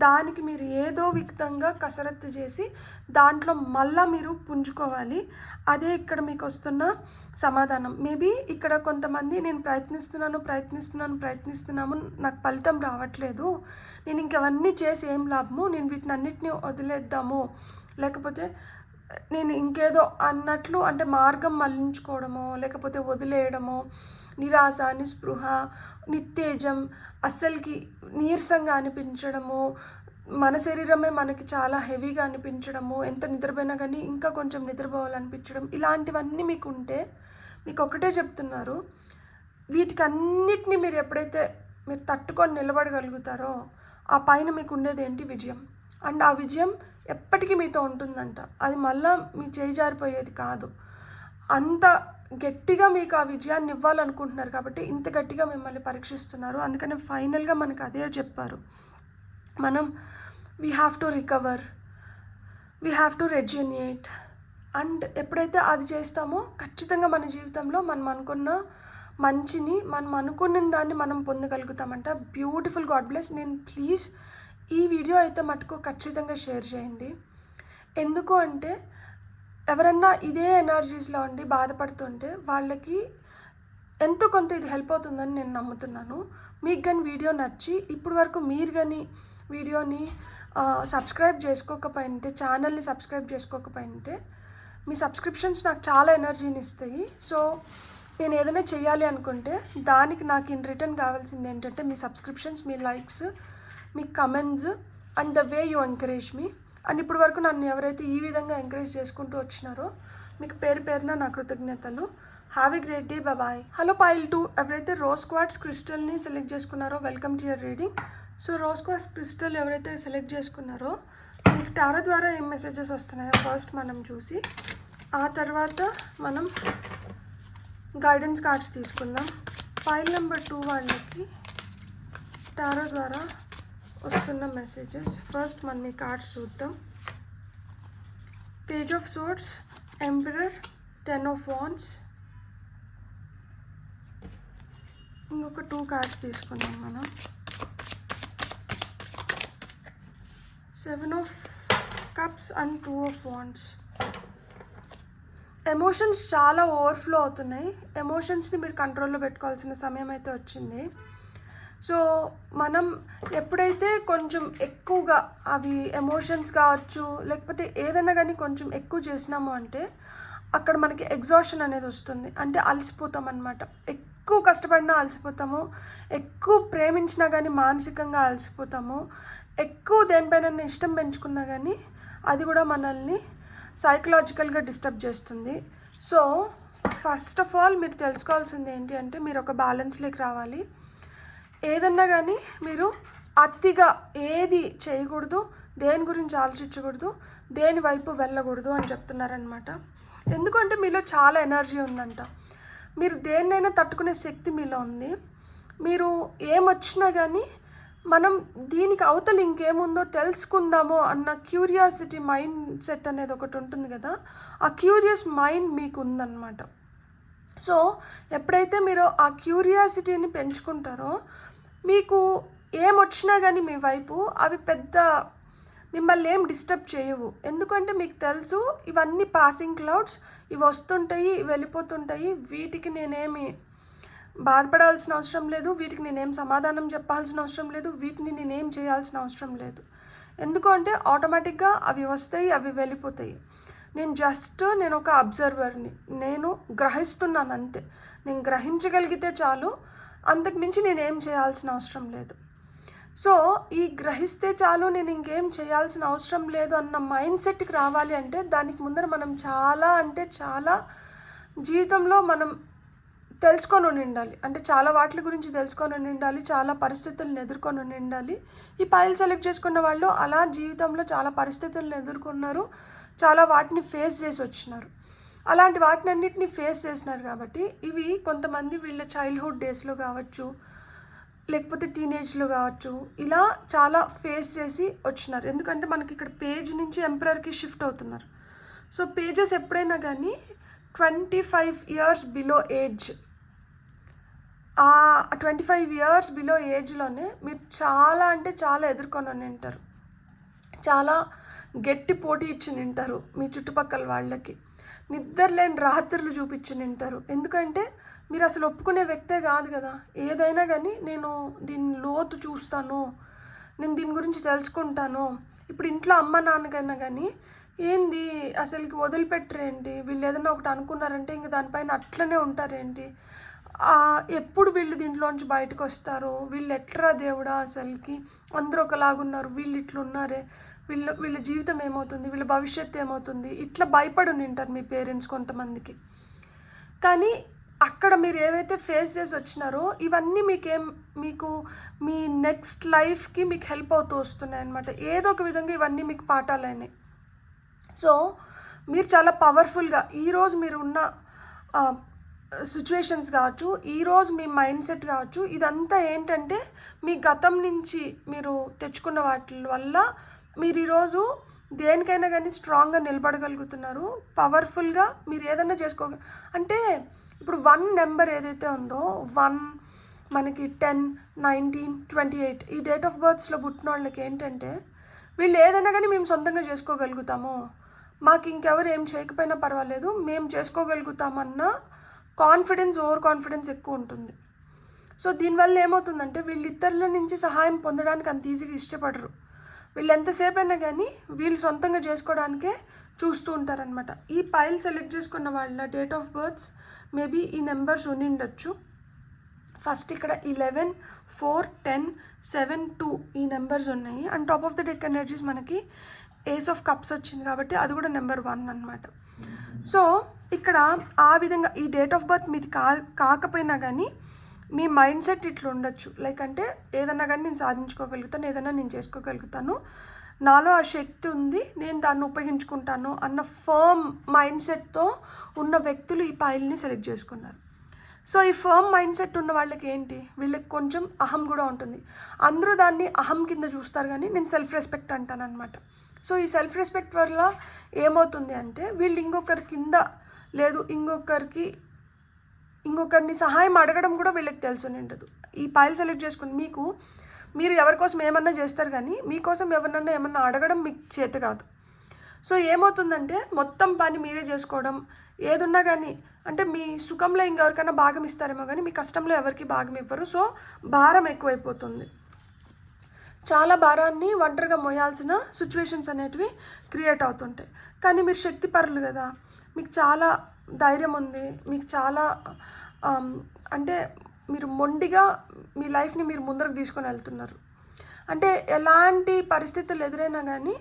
దానికి మీరు ఏదో విధంగా కసరత్తు చేసి దాంట్లో మళ్ళా మీరు పుంజుకోవాలి. అదే ఇక్కడ మీకు వస్తున్న సమాధానం. మేబీ ఇక్కడ కొంతమంది నేను ప్రయత్నిస్తున్నాము, నాకు ఫలితం రావట్లేదు, నేను ఇంకవన్నీ చేసి ఏం లాభము, నేను వీటిని అన్నిటినీ వదిలేద్దాము, లేకపోతే నేను ఇంకేదో అన్నట్లు, అంటే మార్గం మళ్లించుకోవడమో లేకపోతే వదిలేయడమో, నిరాశ, నిస్పృహ, నిత్తేజం, అస్సలకి నీరసంగా అనిపించడము, మన శరీరమే మనకి చాలా హెవీగా అనిపించడము, ఎంత నిద్రపోయినా కానీ ఇంకా కొంచెం నిద్రపోవాలనిపించడం, ఇలాంటివన్నీ మీకు ఉంటే మీకు ఒకటే చెప్తున్నారు, వీటికి అన్నిటినీ మీరు ఎప్పుడైతే మీరు తట్టుకొని నిలబడగలుగుతారో ఆ పైన మీకు ఉండేది ఏంటి, విజయం. అండ్ ఆ విజయం ఎప్పటికీ మీతో ఉంటుందంట. అది మళ్ళీ మీ చేయి జారిపోయేది కాదు. అంత గట్టిగా మీకు ఆ విజయాన్ని ఇవ్వాలనుకుంటున్నారు కాబట్టి ఇంత గట్టిగా మిమ్మల్ని పరీక్షిస్తున్నారు. అందుకని ఫైనల్గా మనకు అదే చెప్పారు, మనం we have to recover, we have to rejuvenate. And ఎప్పుడైతే అది చేస్తామో ఖచ్చితంగా మన జీవితంలో మనం అనుకున్న మంచిని, మనం అనుకున్న దాన్ని మనం పొందగలుగుతామంట. బ్యూటిఫుల్. God bless. నేను ప్లీజ్ ఈ వీడియో అయితే మటుకు ఖచ్చితంగా షేర్ చేయండి. ఎందుకు అంటే ఎవరన్నా ఇదే ఎనర్జీస్లో ఉండి బాధపడుతుంటే వాళ్ళకి ఎంతో కొంత ఇది హెల్ప్ అవుతుందని నేను నమ్ముతున్నాను. మీకు కానీ వీడియో నచ్చి ఇప్పుడు వరకు మీరు కానీ వీడియోని సబ్స్క్రైబ్ చేసుకోకపోయింటే, ఛానల్ని సబ్స్క్రైబ్ చేసుకోకపోయింటే, మీ సబ్స్క్రిప్షన్స్ నాకు చాలా ఎనర్జీని ఇస్తాయి. సో నేను ఏదైనా చేయాలి అనుకుంటే దానికి నాకు ఇన్ రిటర్న్ కావాల్సింది ఏంటంటే మీ సబ్స్క్రిప్షన్స్, మీ లైక్స్, మీ comments and the way you encourage me. And ఇప్పటి వరకు నన్ను ఎవరైతే ఈ విధంగా ఎంకరేజ్ చేసుకుంటూ వచ్చినారో మీకు పేరు పేరున నా కృతజ్ఞతలు. Have a great day. Bye. Hello pile 2, ఎవరైతే రోజ్ క్వార్ట్జ్ క్రిస్టల్ని సెలెక్ట్ చేసుకున్నారో welcome to your reading. So rose quartz crystal ఎవరైతే సెలెక్ట్ చేసుకున్నారో మీకు టారో ద్వారా ఏం మెసేజెస్ వస్తున్నాయో ఫస్ట్ మనం చూసి ఆ తర్వాత మనం గైడెన్స్ కార్డ్స్ తీసుకుందాం. ఫైల్ నెంబర్ 2 వాళ్ళకి టారో ద్వారా వస్తున్న మెసేజెస్ ఫస్ట్ మనం ఈ కార్డ్స్ చూద్దాం. Page of swords, emperor, 10 of wands. ఇంకొక 2 కార్డ్స్ తీసుకుందాం మనం. 7 of cups and 2 of wands. Emotions చాలా ఓవర్ఫ్లో అవుతున్నాయి. ఎమోషన్స్ని మీరు కంట్రోల్లో పెట్టుకోవాల్సిన సమయం అయితే వచ్చింది. సో మనం ఎప్పుడైతే కొంచెం ఎక్కువగా అవి ఎమోషన్స్ కావచ్చు లేకపోతే ఏదైనా కానీ కొంచెం ఎక్కువ చేసినాము అంటే అక్కడ మనకి ఎగ్జాషన్ అనేది వస్తుంది. అంటే అలసిపోతాం అన్నమాట. ఎక్కువ కష్టపడినా అలసిపోతాము, ఎక్కువ ప్రేమించినా కానీ మానసికంగా అలసిపోతాము, ఎక్కువ దేనిపైన ఇష్టం పెంచుకున్నా కానీ అది కూడా మనల్ని సైకలాజికల్గా డిస్టర్బ్ చేస్తుంది. సో ఫస్ట్ ఆఫ్ ఆల్ మీరు తెలుసుకోవాల్సింది ఏంటి అంటే మీరు ఒక బ్యాలెన్స్లోకి రావాలి. ఏదన్నా కానీ మీరు అతిగా ఏది చేయకూడదు, దేని గురించి ఆలోచించకూడదు, దేని వైపు వెళ్ళకూడదు అని చెప్తున్నారనమాట. ఎందుకంటే మీలో చాలా ఎనర్జీ ఉందంట. మీరు దేన్నైనా తట్టుకునే శక్తి మీలో ఉంది. మీరు ఏమొచ్చినా కానీ మనం దీనికి అవతల ఇంకేముందో తెలుసుకుందామో అన్న క్యూరియాసిటీ మైండ్ సెట్ అనేది ఒకటి ఉంటుంది కదా, ఆ క్యూరియస్ మైండ్ మీకు ఉందన్నమాట. సో ఎప్పుడైతే మీరు ఆ క్యూరియాసిటీని పెంచుకుంటారో మీకు ఏమొచ్చినా కానీ మీ వైపు అవి పెద్ద మిమ్మల్ని ఏం డిస్టర్బ్ చేయవు. ఎందుకంటే మీకు తెలుసు ఇవన్నీ పాసింగ్ క్లౌడ్స్, ఇవి వస్తుంటాయి వెళ్ళిపోతుంటాయి, వీటికి నేనేమి బాధపడాల్సిన అవసరం లేదు, వీటికి నేనేం సమాధానం చెప్పాల్సిన అవసరం లేదు, వీటిని నేనేం చేయాల్సిన అవసరం లేదు. ఎందుకంటే ఆటోమేటిక్గా అవి వస్తాయి, అవి వెళ్ళిపోతాయి. నేను ఒక అబ్జర్వర్ని, నేను గ్రహిస్తున్నాను అంతే. నేను గ్రహించగలిగితే చాలు, అంతకుమించి నేనేం చేయాల్సిన అవసరం లేదు. సో ఈ గ్రహిస్తే చాలు, నేను ఇంకేం చేయాల్సిన అవసరం లేదు అన్న మైండ్ సెట్కి రావాలి అంటే దానికి ముందర మనం చాలా జీవితంలో మనం తెలుసుకొని ఉండాలి. అంటే చాలా వాటి గురించి తెలుసుకొని ఉండాలి, చాలా పరిస్థితులను ఎదుర్కొని ఉండాలి. ఈ పైల్ సెలెక్ట్ చేసుకున్న వాళ్ళు అలా జీవితంలో చాలా పరిస్థితులను ఎదుర్కొన్నారు, చాలా వాటిని ఫేస్ చేసి వచ్చినారు. అలాంటి వాటిని అన్నిటిని ఫేస్ చేసినారు కాబట్టి ఇవి కొంతమంది వీళ్ళ చైల్డ్హుడ్ డేస్లో కావచ్చు లేకపోతే టీనేజ్లో కావచ్చు ఇలా చాలా ఫేస్ చేసి వచ్చినారు. ఎందుకంటే మనకి ఇక్కడ పేజ్ నుంచి ఎంపరర్కి షిఫ్ట్ అవుతున్నారు. సో పేజెస్ ఎప్పుడైనా కానీ 25 years బిలో ఏజ్, ఆ 25 years బిలో ఏజ్లోనే మీరు చాలా ఎదుర్కొని ఉంటారు, చాలా గట్టి పోటీ ఇచ్చి ఉంటారు మీ చుట్టుపక్కల వాళ్ళకి, నిద్రలేని రాత్రులు చూపించి ఉంటారు. ఎందుకంటే మీరు అసలు ఒప్పుకునే వ్యక్తే కాదు కదా. ఏదైనా కానీ నేను దీని లోతు చూస్తాను, నేను దీని గురించి తెలుసుకుంటాను. ఇప్పుడు ఇంట్లో అమ్మ నాన్నకైనా కానీ ఏంది అసలుకి వదిలిపెట్టరేంటి, వీళ్ళు ఏదైనా ఒకటి అనుకున్నారంటే ఇంక దానిపైన అట్లనే ఉంటారేంటి, ఎప్పుడు వీళ్ళు దీంట్లోంచి బయటకు వస్తారు, వీళ్ళు ఎట్రా దేవుడా అసలుకి, అందరూ ఒకలాగున్నారు, వీళ్ళు ఇట్లున్నారే, వీళ్ళ జీవితం ఏమవుతుంది, వీళ్ళ భవిష్యత్తు ఏమవుతుంది, ఇట్లా భయపడి ఉంటారు మీ పేరెంట్స్ కొంతమందికి. కానీ అక్కడ మీరు ఏవైతే ఫేస్ చేసి వచ్చినారో ఇవన్నీ మీకు మీ నెక్స్ట్ లైఫ్కి మీకు హెల్ప్ అవుతూ వస్తున్నాయి అన్నమాట. ఏదో ఒక విధంగా ఇవన్నీ మీకు పాఠాలైనాయి. సో మీరు చాలా పవర్ఫుల్గా ఈరోజు మీరు ఉన్న సిచ్యువేషన్స్ కావచ్చు, ఈరోజు మీ మైండ్ సెట్ కావచ్చు, ఇదంతా ఏంటంటే మీ గతం నుంచి మీరు తెచ్చుకున్న వాటి వల్ల మీరు ఈరోజు దేనికైనా కానీ స్ట్రాంగ్గా నిలబడగలుగుతున్నారు. పవర్ఫుల్గా మీరు ఏదైనా అంటే ఇప్పుడు 1 నెంబర్ ఏదైతే ఉందో 1 మనకి 10, 19, 28 ఈ డేట్ ఆఫ్ బర్త్స్లో పుట్టిన వాళ్ళకి ఏంటంటే వీళ్ళు ఏదైనా కానీ మేము సొంతంగా చేసుకోగలుగుతాము, మాకు ఇంకెవరు ఏం చేయకపోయినా పర్వాలేదు, మేము చేసుకోగలుగుతామన్న ఓవర్ కాన్ఫిడెన్స్ ఎక్కువ ఉంటుంది. సో దీనివల్ల ఏమవుతుందంటే వీళ్ళిద్దరిలో నుంచి సహాయం పొందడానికి అంత ఈజీగా ఇష్టపడరు. వీళ్ళు ఎంతసేపు అయినా కానీ వీళ్ళు సొంతంగా చేసుకోవడానికే చూస్తూ ఉంటారనమాట. ఈ పైల్ సెలెక్ట్ చేసుకున్న వాళ్ళ డేట్ ఆఫ్ బర్త్స్ మేబీ ఈ నెంబర్స్ ఉండిండొచ్చు. ఫస్ట్ ఇక్కడ 11, 4, 10, 7, 2 ఈ నెంబర్స్ ఉన్నాయి. And top of the deck energies మనకి ఏస్ ఆఫ్ కప్స్ వచ్చింది కాబట్టి అది కూడా నెంబర్ 1 అనమాట. సో ఇక్కడ ఆ విధంగా ఈ డేట్ ఆఫ్ బర్త్ మీది కాకపోయినా కానీ మీ మైండ్ సెట్ ఇట్లా ఉండొచ్చు. లైక్ అంటే ఏదన్నా కానీ నేను సాధించుకోగలుగుతాను, ఏదన్నా నేను చేసుకోగలుగుతాను, నాలో ఆ శక్తి ఉంది, నేను దాన్ని ఉపయోగించుకుంటాను అన్న ఫర్మ్ మైండ్ సెట్తో ఉన్న వ్యక్తులు ఈ పైల్ని సెలెక్ట్ చేసుకున్నారు. సో ఈ ఫర్మ్ మైండ్ సెట్ ఉన్న వాళ్ళకి ఏంటి, వీళ్ళకి కొంచెం అహం కూడా ఉంటుంది. అందరూ దాన్ని అహం కింద చూస్తారు కానీ నేను సెల్ఫ్ రెస్పెక్ట్ అంటాను అనమాట. సో ఈ సెల్ఫ్ రెస్పెక్ట్ వల్ల ఏమవుతుంది అంటే వీళ్ళు ఇంకొకరి కింద లేదు, ఇంకొకరిని సహాయం అడగడం కూడా వీళ్ళకి తెలిసి ఉండదు. ఈ పైల్ సెలెక్ట్ చేసుకుని మీరు ఎవరి కోసం ఏమన్నా చేస్తారు కానీ మీకోసం ఎవరినన్నా ఏమన్నా అడగడం మీకు చేత కాదు. సో ఏమవుతుందంటే మొత్తం పని మీరే చేసుకోవడం, ఏదున్నా కానీ అంటే మీ సుఖంలో ఇంకెవరికైనా భాగం ఇస్తారేమో కానీ మీ కష్టంలో ఎవరికి భాగం ఇవ్వరు. సో భారం ఎక్కువైపోతుంది. చాలా భారాన్ని ఒంటరిగా మోయాల్సిన సిచ్యువేషన్స్ అనేటివి క్రియేట్ అవుతుంటాయి. కానీ మీరు శక్తిపరులు కదా, మీకు చాలా ధైర్యం ఉంది, మీకు చాలా అంటే మీరు మొండిగా మీ లైఫ్ని మీరు ముందరకు తీసుకొని వెళ్తున్నారు. అంటే ఎలాంటి పరిస్థితులు ఎదురైనా కానీ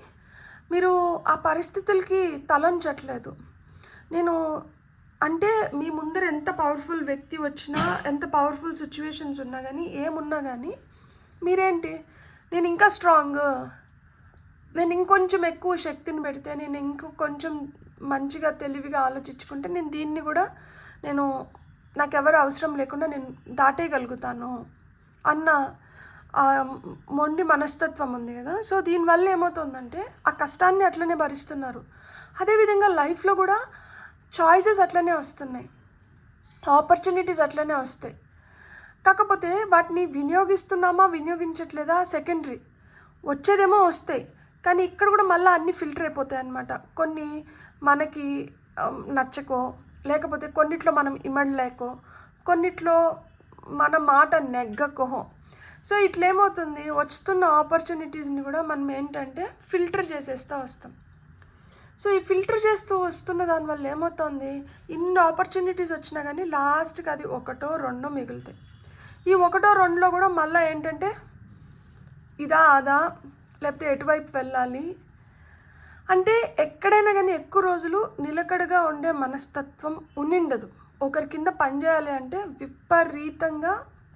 మీరు ఆ పరిస్థితులకి తలంచట్లేదు. నేను అంటే మీ ముందర ఎంత పవర్ఫుల్ వ్యక్తి వచ్చినా, ఎంత పవర్ఫుల్ సిచ్యువేషన్స్ ఉన్నా కానీ, ఏమున్నా కానీ మీరేంటి, నేను ఇంకా స్ట్రాంగ్, నేను ఇంకొంచెం ఎక్కువ శక్తిని పెడితే, నేను ఇంకొంచెం మంచిగా తెలివిగా ఆలోచించుకుంటే నేను దీన్ని కూడా నాకెవరు అవసరం లేకుండా నేను దాటేయగలుగుతాను అన్న మొండి మనస్తత్వం ఉంది కదా. సో దీనివల్ల ఏమవుతుందంటే ఆ కష్టాన్ని అట్లనే భరిస్తున్నారు. అదేవిధంగా లైఫ్లో కూడా చాయిసెస్ అట్లనే వస్తున్నాయి, ఆపర్చునిటీస్ అట్లనే వస్తాయి. కాకపోతే వాటిని వినియోగించట్లేదా సెకండరీ. వచ్చేదేమో వస్తాయి కానీ ఇక్కడ కూడా మళ్ళీ అన్నీ ఫిల్టర్ అయిపోతాయి అన్నమాట. కొన్ని మనకి నచ్చకో, లేకపోతే కొన్నిట్లో మనం ఇమడలేకో, కొన్నిట్లో మన మాట నెగ్గకో. సో ఇట్లేమవుతుంది, వస్తున్న ఆపర్చునిటీస్ని కూడా మనం ఏంటంటే ఫిల్టర్ చేసేస్తూ వస్తాం. సో ఈ ఫిల్టర్ చేస్తూ వస్తున్న దానివల్ల ఏమవుతుంది, ఇన్ని ఆపర్చునిటీస్ వచ్చినా కానీ లాస్ట్కి అది 1, 2 మిగులుతాయి. ఈ 1, 2లో కూడా మళ్ళీ ఏంటంటే ఇదా అదా, లేకపోతే ఎటువైపు వెళ్ళాలి అంటే ఎక్కడైనా కానీ ఎక్కువ రోజులు నిలకడగా ఉండే మనస్తత్వం ఉండిండదు. ఒకరి కింద పనిచేయాలి అంటే విపరీతంగా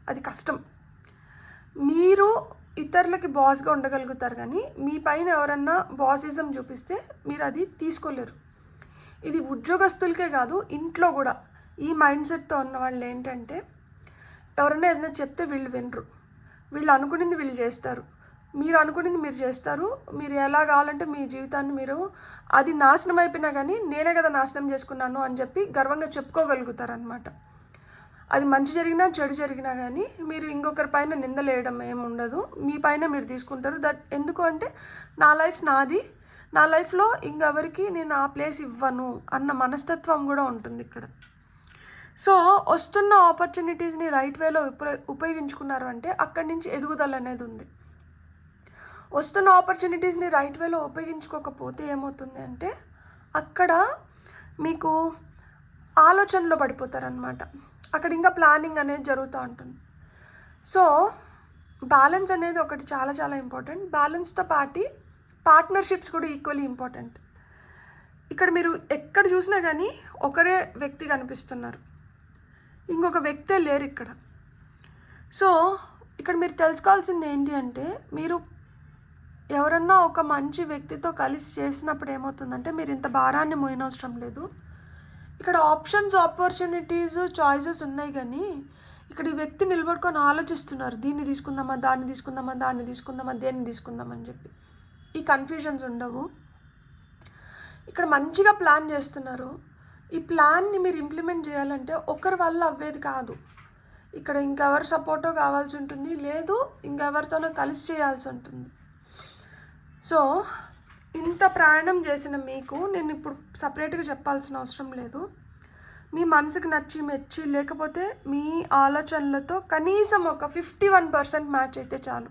అది కష్టం. మీరు ఇతరులకి బాస్గా ఉండగలుగుతారు కానీ మీ పైన ఎవరన్నా బాసిజం చూపిస్తే మీరు అది తీసుకోలేరు. ఇది ఉద్యోగస్తులకే కాదు, ఇంట్లో కూడా ఈ మైండ్ సెట్తో ఉన్న వాళ్ళు ఏంటంటే ఎవరైనా ఏదైనా చెప్తే వీళ్ళు వినరు, వీళ్ళు అనుకునేది వీళ్ళు చేస్తారు, మీరు అనుకునేది మీరు చేస్తారు. మీరు ఎలా కావాలంటే మీ జీవితాన్ని మీరు అది నాశనం అయిపోయినా కానీ నేనే కదా నాశనం చేసుకున్నాను అని చెప్పి గర్వంగా చెప్పుకోగలుగుతారనమాట. అది మంచి జరిగినా చెడు జరిగినా కానీ మీరు ఇంకొకరి పైన నిందలేయడం ఏముండదు, మీ పైన మీరు తీసుకుంటారు. ఎందుకు అంటే నా లైఫ్ నాది, నా లైఫ్లో ఇంకెవరికి నేను ఆ ప్లేస్ ఇవ్వను అన్న మనస్తత్వం కూడా ఉంటుంది ఇక్కడ. సో వస్తున్న ఆపర్చునిటీస్ని రైట్ వేలో ఉపయోగించుకున్నారు అంటే అక్కడి నుంచి ఎదుగుదల అనేది ఉంది. వస్తున్న ఆపర్చునిటీస్ని రైట్ వేలో ఉపయోగించుకోకపోతే ఏమవుతుంది అంటే అక్కడ మీకు ఆలోచనలో పడిపోతారనమాట. అక్కడ ఇంకా ప్లానింగ్ అనేది జరుగుతూ ఉంటుంది. సో బ్యాలెన్స్ అనేది ఒకటి చాలా చాలా ఇంపార్టెంట్. బ్యాలెన్స్తో పార్ట్నర్షిప్స్ కూడా ఈక్వల్లీ ఇంపార్టెంట్. ఇక్కడ మీరు ఎక్కడ చూసినా కానీ ఒకరే వ్యక్తి కనిపిస్తున్నారు, ఇంకొక వ్యక్తే లేరు ఇక్కడ. సో ఇక్కడ మీరు తెలుసుకోవాల్సింది ఏంటి అంటే మీరు ఎవరన్నా ఒక మంచి వ్యక్తితో కలిసి చేసినప్పుడు ఏమవుతుందంటే మీరు ఇంత భారాన్ని మోయనవసరం లేదు. ఇక్కడ ఆపర్చునిటీస్, చాయిసెస్ ఉన్నాయి కానీ ఇక్కడ ఈ వ్యక్తి నిలబడుకొని ఆలోచిస్తున్నారు, దీన్ని తీసుకుందామా, దాన్ని తీసుకుందామా, దేన్ని తీసుకుందామని చెప్పి. ఈ కన్ఫ్యూజన్స్ ఉండవు. ఇక్కడ మంచిగా ప్లాన్ చేస్తున్నారు. ఈ ప్లాన్ని మీరు ఇంప్లిమెంట్ చేయాలంటే ఒకరి వల్ల అవ్వేది కాదు. ఇక్కడ ఇంకెవరి సపోర్టో కావాల్సి ఉంటుంది, లేదు ఇంకెవరితోనో కలిసి చేయాల్సి ఉంటుంది. సో ఇంత ప్రయాణం చేసిన మీకు నేను ఇప్పుడు సపరేట్గా చెప్పాల్సిన అవసరం లేదు. మీ మనసుకు నచ్చి మెచ్చి లేకపోతే మీ ఆలోచనలతో కనీసం ఒక 51% మ్యాచ్ అయితే చాలు.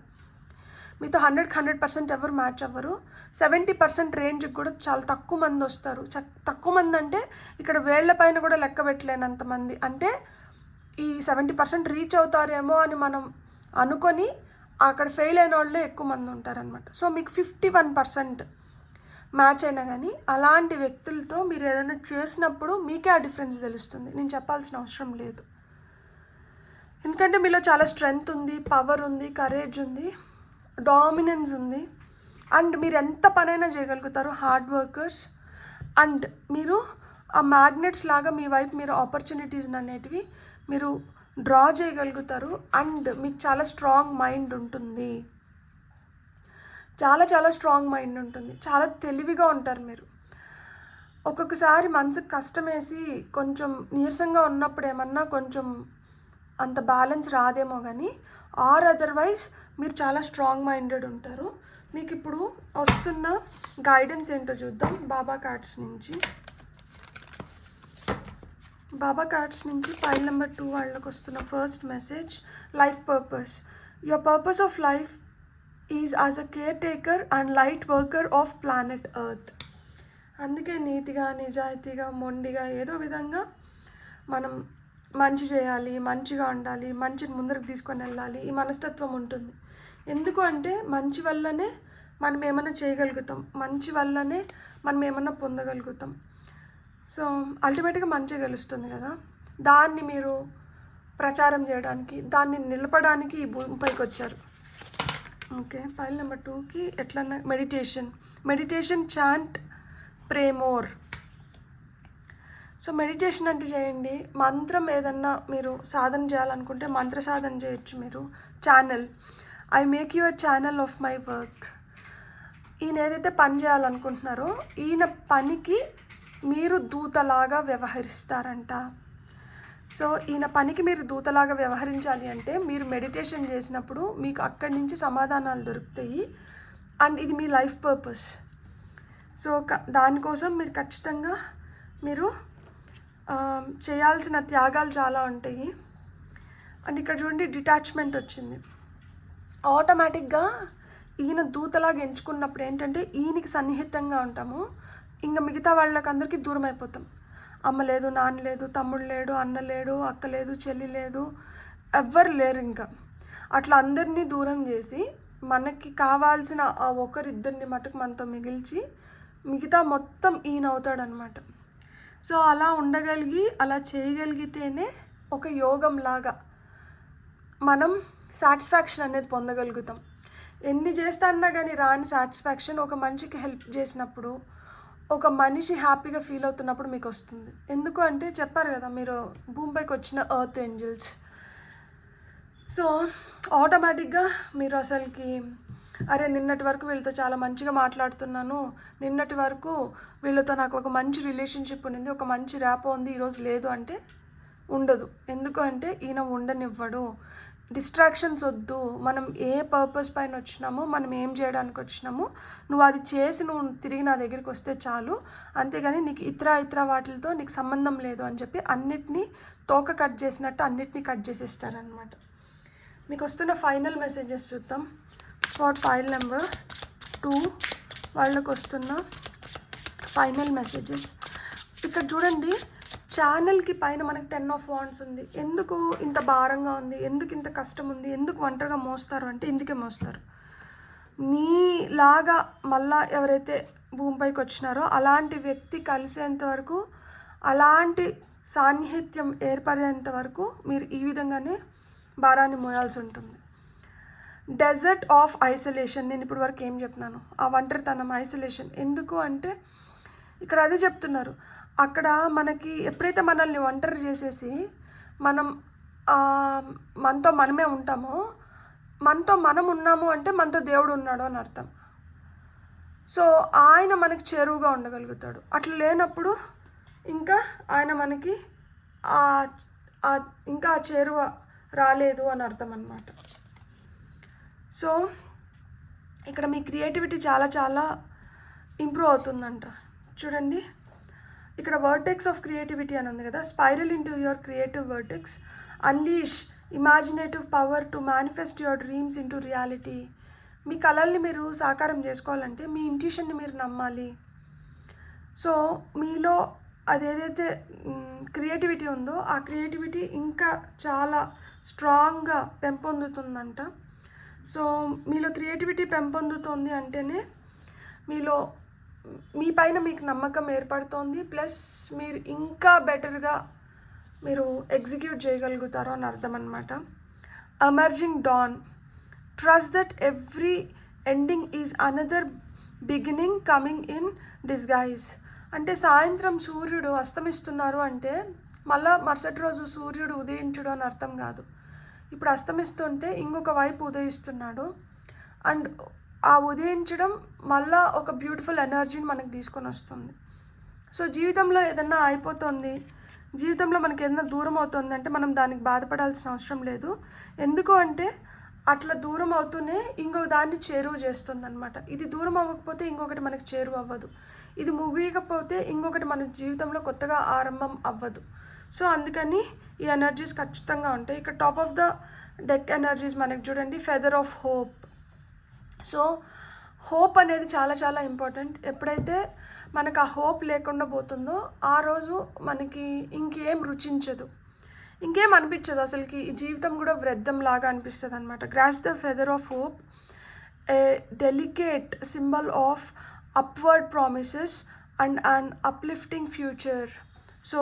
మీతో 100% ఎవరు మ్యాచ్ అవ్వరు. 70% రేంజ్కి కూడా చాలా తక్కువ మంది వస్తారు. తక్కువ మంది అంటే ఇక్కడ వేళ్ల పైన కూడా లెక్క పెట్టలేనంత మంది. అంటే ఈ 70% రీచ్ అవుతారేమో అని మనం అనుకొని అక్కడ ఫెయిల్ అయిన వాళ్ళే ఎక్కువ మంది ఉంటారనమాట. సో మీకు 51% మ్యాచ్ అయినా కానీ అలాంటి వ్యక్తులతో మీరు ఏదైనా చేసినప్పుడు మీకే ఆ డిఫరెన్స్ తెలుస్తుంది. నేను చెప్పాల్సిన అవసరం లేదు. ఎందుకంటే మీలో చాలా స్ట్రెంగ్త్ ఉంది, పవర్ ఉంది, కరేజ్ ఉంది, డామినెన్స్ ఉంది. అండ్ మీరు ఎంత పనైనా చేయగలుగుతారు, హార్డ్ వర్కర్స్. అండ్ మీరు ఆ మ్యాగ్నెట్స్ లాగా మీ వైపు మీరు ఆపర్చునిటీస్ అనేటివి మీరు డ్రా చేయగలుగుతారు. అండ్ మీకు చాలా స్ట్రాంగ్ మైండ్ ఉంటుంది, చాలా స్ట్రాంగ్ మైండ్ ఉంటుంది, చాలా తెలివిగా ఉంటారు మీరు. ఒక్కొక్కసారి మనసుకు కష్టం వేసి కొంచెం నీరసంగా ఉన్నప్పుడు ఏమన్నా కొంచెం అంత బ్యాలెన్స్ రాదేమో కానీ ఆర్ అదర్వైజ్ మీరు చాలా స్ట్రాంగ్ మైండెడ్ ఉంటారు. మీకు ఇప్పుడు వస్తున్న గైడెన్స్ ఏంటో చూద్దాం. బాబా కార్డ్స్ నుంచి ఫైల్ నెంబర్ 2 వాళ్ళకి వస్తున్న first message, life purpose. Your purpose of life is as a care taker and light worker of planet earth. అందుకే నీతిగా, నిజాయితీగా, మొండిగా ఏదో విధంగా మనం మంచి చేయాలి, మంచిగా ఉండాలి, మంచిని ముందరకు తీసుకొని వెళ్ళాలి, ఈ మనస్తత్వం ఉంటుంది. ఎందుకు అంటే మంచి వల్లనే మనం ఏమైనా చేయగలుగుతాం, మంచి వల్లనే మనం ఏమన్నా పొందగలుగుతాం. సో అల్టిమేట్గా మంచి గెలుస్తుంది కదా. దాన్ని మీరు ప్రచారం చేయడానికి, దాన్ని నిలపడానికి ఈ భూమిపైకి వచ్చారు. ఓకే, ఫైల్ నెంబర్ 2కి ఎట్లన్నా మెడిటేషన్ చాంట్ ప్రే మోర్. సో మెడిటేషన్ అంటే చేయండి. మంత్రం ఏదన్నా మీరు సాధన చేయాలనుకుంటే మంత్ర సాధన చేయొచ్చు మీరు. Channel, I make you a channel of my work. ఈయన ఏదైతే పని చేయాలనుకుంటున్నారో ఈయన పనికి మీరు దూతలాగా వ్యవహరిస్తారంట. సో ఈయన పనికి మీరు దూతలాగా వ్యవహరించాలి అంటే మీరు మెడిటేషన్ చేసినప్పుడు మీకు అక్కడి నుంచి సమాధానాలు దొరుకుతాయి. అండ్ ఇది మీ లైఫ్ పర్పస్. సో దానికోసం మీరు ఖచ్చితంగా మీరు చేయాల్సిన త్యాగాలు చాలా ఉంటాయి. అండ్ ఇక్కడ చూడండి డిటాచ్మెంట్ వచ్చింది. ఆటోమేటిక్గా ఈయన దూతలాగా ఎంచుకున్నప్పుడు ఏంటంటే ఈయనకి సన్నిహితంగా ఉంటాము, ఇంకా మిగతా వాళ్ళకందరికీ దూరం అయిపోతాం. అమ్మ లేదు, నాన్న లేదు, తమ్ముడు లేడు, అన్న లేడు, అక్క లేదు, చెల్లి లేదు, ఎవ్వరు లేరు. ఇంకా అట్లా అందరినీ దూరం చేసి మనకి కావాల్సిన ఆ ఒకరిద్దరిని మటుకు మనతో మిగిల్చి మిగతా మొత్తం ఈయన అవుతాడనమాట. సో అలా ఉండగలిగి అలా చేయగలిగితేనే ఒక యోగంలాగా మనం సాటిస్ఫాక్షన్ అనేది పొందగలుగుతాం. ఎన్ని చేస్తాన్నా కానీ రాని సాటిస్ఫాక్షన్ ఒక మనిషికి హెల్ప్ చేసినప్పుడు, ఒక మనిషి హ్యాపీగా ఫీల్ అవుతున్నప్పుడు మీకు వస్తుంది. ఎందుకు అంటే చెప్పారు కదా మీరు భూమిపైకి వచ్చిన ఎర్త్ ఏంజల్స్. సో ఆటోమేటిక్గా మీరు అసలుకి అరే నిన్నటి వరకు వీళ్ళతో చాలా మంచిగా మాట్లాడుతున్నాను, నిన్నటి వరకు వీళ్ళతో నాకు ఒక మంచి రిలేషన్షిప్ ఉంది, ఒక మంచి ర్యాపో ఉంది, ఈరోజు లేదు అంటే ఉండదు. ఎందుకు అంటే ఈయన ఉండనివ్వడు. డిస్ట్రాక్షన్స్ వద్దు, మనం ఏ పర్పస్ పైన వచ్చినామో, మనం ఏం చేయడానికి వచ్చినామో నువ్వు అది చేసి నువ్వు తిరిగి నా దగ్గరికి వస్తే చాలు, అంతేగాని నీకు ఇతర వాటితో నీకు సంబంధం లేదు అని చెప్పి అన్నిటినీ తోక కట్ చేసినట్టు అన్నిటినీ కట్ చేసేస్తారనమాట. మీకు వస్తున్న ఫైనల్ మెసేజెస్ చూద్దాం. ఫర్ ఫైల్ నెంబర్ 2 వాళ్ళకు వస్తున్న ఫైనల్ మెసేజెస్. ఇక్కడ చూడండి, ఛానల్కి పైన మనకి 10 of Wands ఉంది. ఎందుకు ఇంత భారంగా ఉంది, ఎందుకు ఇంత కష్టం ఉంది, ఎందుకు ఒంటరిగా మోస్తారు అంటే ఇందుకే మోస్తారు. మీలాగా మళ్ళా ఎవరైతే భూమిపైకి వచ్చినారో అలాంటి వ్యక్తి కలిసేంత వరకు, అలాంటి సాన్నిహిత్యం ఏర్పడేంత వరకు మీరు ఈ విధంగానే భారాన్ని మోయాల్సి ఉంటుంది. డెజర్ట్ ఆఫ్ ఐసోలేషన్, నేను ఇప్పుడు వరకు ఏం చెప్పినాను, ఆ ఒంటరితనం, ఐసోలేషన్. ఎందుకు అంటే ఇక్కడ అదే చెప్తున్నారు. అక్కడ మనకి ఎప్పుడైతే మనల్ని ఒంటరి చేసేసి మనం మనతో మనమే ఉంటామో, మనతో మనం ఉన్నాము అంటే మనతో దేవుడు ఉన్నాడు అని అర్థం. సో ఆయన మనకి చేరువుగా ఉండగలుగుతాడు. అట్లా లేనప్పుడు ఇంకా ఆయన మనకి ఇంకా ఆ చేరువ రాలేదు అని అర్థం అన్నమాట. సో ఇక్కడ మీ క్రియేటివిటీ చాలా ఇంప్రూవ్ అవుతుందంట. చూడండి, ఇక్కడ వర్టెక్స్ ఆఫ్ క్రియేటివిటీ అని ఉంది కదా, spiral into your creative vortex, unleash imaginative power to manifest your dreams into reality. మీ కళల్ని మీరు సాకారం చేసుకోవాలంటే మీ ఇంట్యూషన్ని మీరు నమ్మాలి. సో మీలో అదేదైతే క్రియేటివిటీ ఉందో ఆ క్రియేటివిటీ ఇంకా చాలా స్ట్రాంగ్గా పెంపొందుతుందంట. సో మీలో క్రియేటివిటీ పెంపొందుతుంది అంటేనే మీలో మీ పైన మీకు నమ్మకం ఏర్పడుతోంది, ప్లస్ మీరు ఇంకా బెటర్గా మీరు ఎగ్జిక్యూట్ చేయగలుగుతారు అని అర్థం అనమాట. Emerging dawn, trust that every ending is another beginning coming in disguise. అంటే సాయంత్రం సూర్యుడు అస్తమిస్తున్నారు అంటే మళ్ళా మరుసటి రోజు సూర్యుడు ఉదయించుడు అని అర్థం కాదు. ఇప్పుడు అస్తమిస్తుంటే ఇంకొక వైపు ఉదయిస్తున్నాడు, అండ్ ఆ ఉదయించడం మళ్ళా ఒక బ్యూటిఫుల్ ఎనర్జీని మనకు తీసుకొని వస్తుంది. సో జీవితంలో ఏదన్నా అయిపోతుంది, జీవితంలో మనకి ఏదైనా దూరం అవుతుంది అంటే మనం దానికి బాధపడాల్సిన అవసరం లేదు. ఎందుకు అంటే అట్లా దూరం అవుతూనే ఇంకొక దాన్ని చేరువ చేస్తుంది అనమాట. ఇది దూరం అవ్వకపోతే ఇంకొకటి మనకి చేరువ అవ్వదు, ఇది ముగియకపోతే ఇంకొకటి మన జీవితంలో కొత్తగా ఆరంభం అవ్వదు. సో అందుకని ఈ ఎనర్జీస్ ఖచ్చితంగా ఉంటాయి. ఇక్కడ top of the deck energies మనకి చూడండి, feather of hope. So hope అనేది చాలా చాలా ఇంపార్టెంట్. ఎప్పుడైతే మనకు ఆ హోప్ లేకుండా పోతుందో ఆ రోజు మనకి ఇంకేం రుచించదు, ఇంకేం అనిపించదు, అసలుకి ఈ జీవితం కూడా వ్యర్థం లాగా అనిపిస్తుంది అనమాట. Grasp the feather of hope, A delicate symbol of upward promises and an uplifting future. So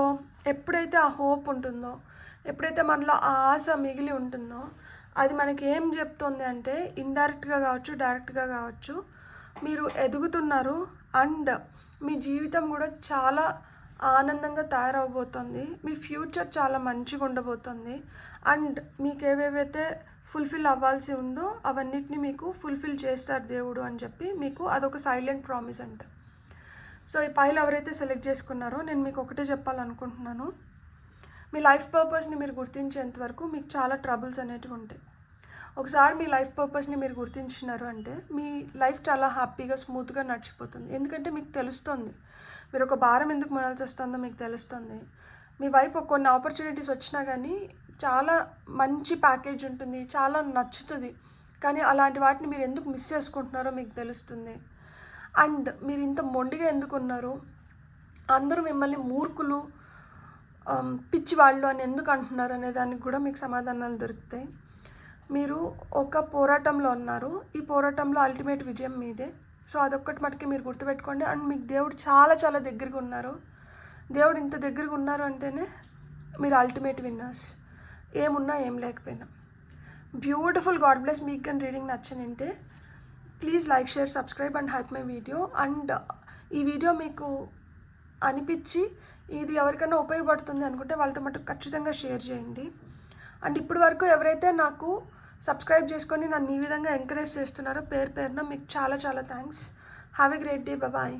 ఎప్పుడైతే ఆ హోప్ ఉంటుందో, ఎప్పుడైతే మనలో ఆ ఆశ మిగిలి ఉంటుందో, అది మనకి ఏం చెప్తుంది అంటే ఇండైరెక్ట్గా కావచ్చు, డైరెక్ట్గా కావచ్చు, మీరు ఎదుగుతున్నారు అండ్ మీ జీవితం కూడా చాలా ఆనందంగా తయారవబోతుంది, మీ ఫ్యూచర్ చాలా మంచిగా ఉండబోతుంది, అండ్ మీకు ఏవేవైతే ఫుల్ఫిల్ అవ్వాల్సి ఉందో అవన్నిటిని మీకు ఫుల్ఫిల్ చేస్తారు దేవుడు అని చెప్పి మీకు అదొక సైలెంట్ ప్రామిస్ అంట. సో ఈ పైలు ఎవరైతే సెలెక్ట్ చేసుకున్నారో నేను మీకు ఒకటే చెప్పాలనుకుంటున్నాను, మీ లైఫ్ పర్పస్ని మీరు గుర్తించేంత వరకు మీకు చాలా ట్రబుల్స్ అనేటివి ఉంటాయి. ఒకసారి మీ లైఫ్ పర్పస్ని మీరు గుర్తించినారు అంటే మీ లైఫ్ చాలా హ్యాపీగా స్మూత్గా నడిచిపోతుంది. ఎందుకంటే మీకు తెలుస్తుంది మీరు ఒక భారం ఎందుకు మోయాల్సి వస్తుందో మీకు తెలుస్తుంది. మీ వైపు కొన్ని ఆపర్చునిటీస్ వచ్చినా కానీ చాలా మంచి ప్యాకేజ్ ఉంటుంది, చాలా నచ్చుతుంది, కానీ అలాంటి వాటిని మీరు ఎందుకు మిస్ చేసుకుంటున్నారో మీకు తెలుస్తుంది. అండ్ మీరు ఇంత మొండిగా ఎందుకు ఉన్నారు, అందరూ మిమ్మల్ని మూర్ఖులు, పిచ్చివాళ్ళు అని ఎందుకు అంటున్నారు అనే దానికి కూడా మీకు సమాధానాలు దొరుకుతాయి. మీరు ఒక పోరాటంలో ఉన్నారు, ఈ పోరాటంలో అల్టిమేట్ విజయం మీదే. సో అదొక్కటి మటుకే మీరు గుర్తుపెట్టుకోండి. అండ్ మీకు దేవుడు చాలా చాలా దగ్గరగా ఉన్నారు. దేవుడు ఇంత దగ్గరగా ఉన్నారు అంటేనే మీరు అల్టిమేట్ విన్నర్స్, ఏమున్నా ఏం లేకపోయినా. బ్యూటిఫుల్. God bless. మీకు కానీ రీడింగ్ నచ్చనింటే please like, share, subscribe and hype my video. And ఈ వీడియో మీకు అనిపించి ఇది ఎవరికైనా ఉపయోగపడుతుంది అనుకుంటే వాళ్ళతో మటుకు ఖచ్చితంగా షేర్ చేయండి. అండ్ ఇప్పటి వరకు ఎవరైతే నాకు సబ్స్క్రైబ్ చేసుకొని నన్ను ఈ విధంగా ఎంకరేజ్ చేస్తున్నారో పేరు పేరున మీకు చాలా చాలా thanks. Have a great day. Bye.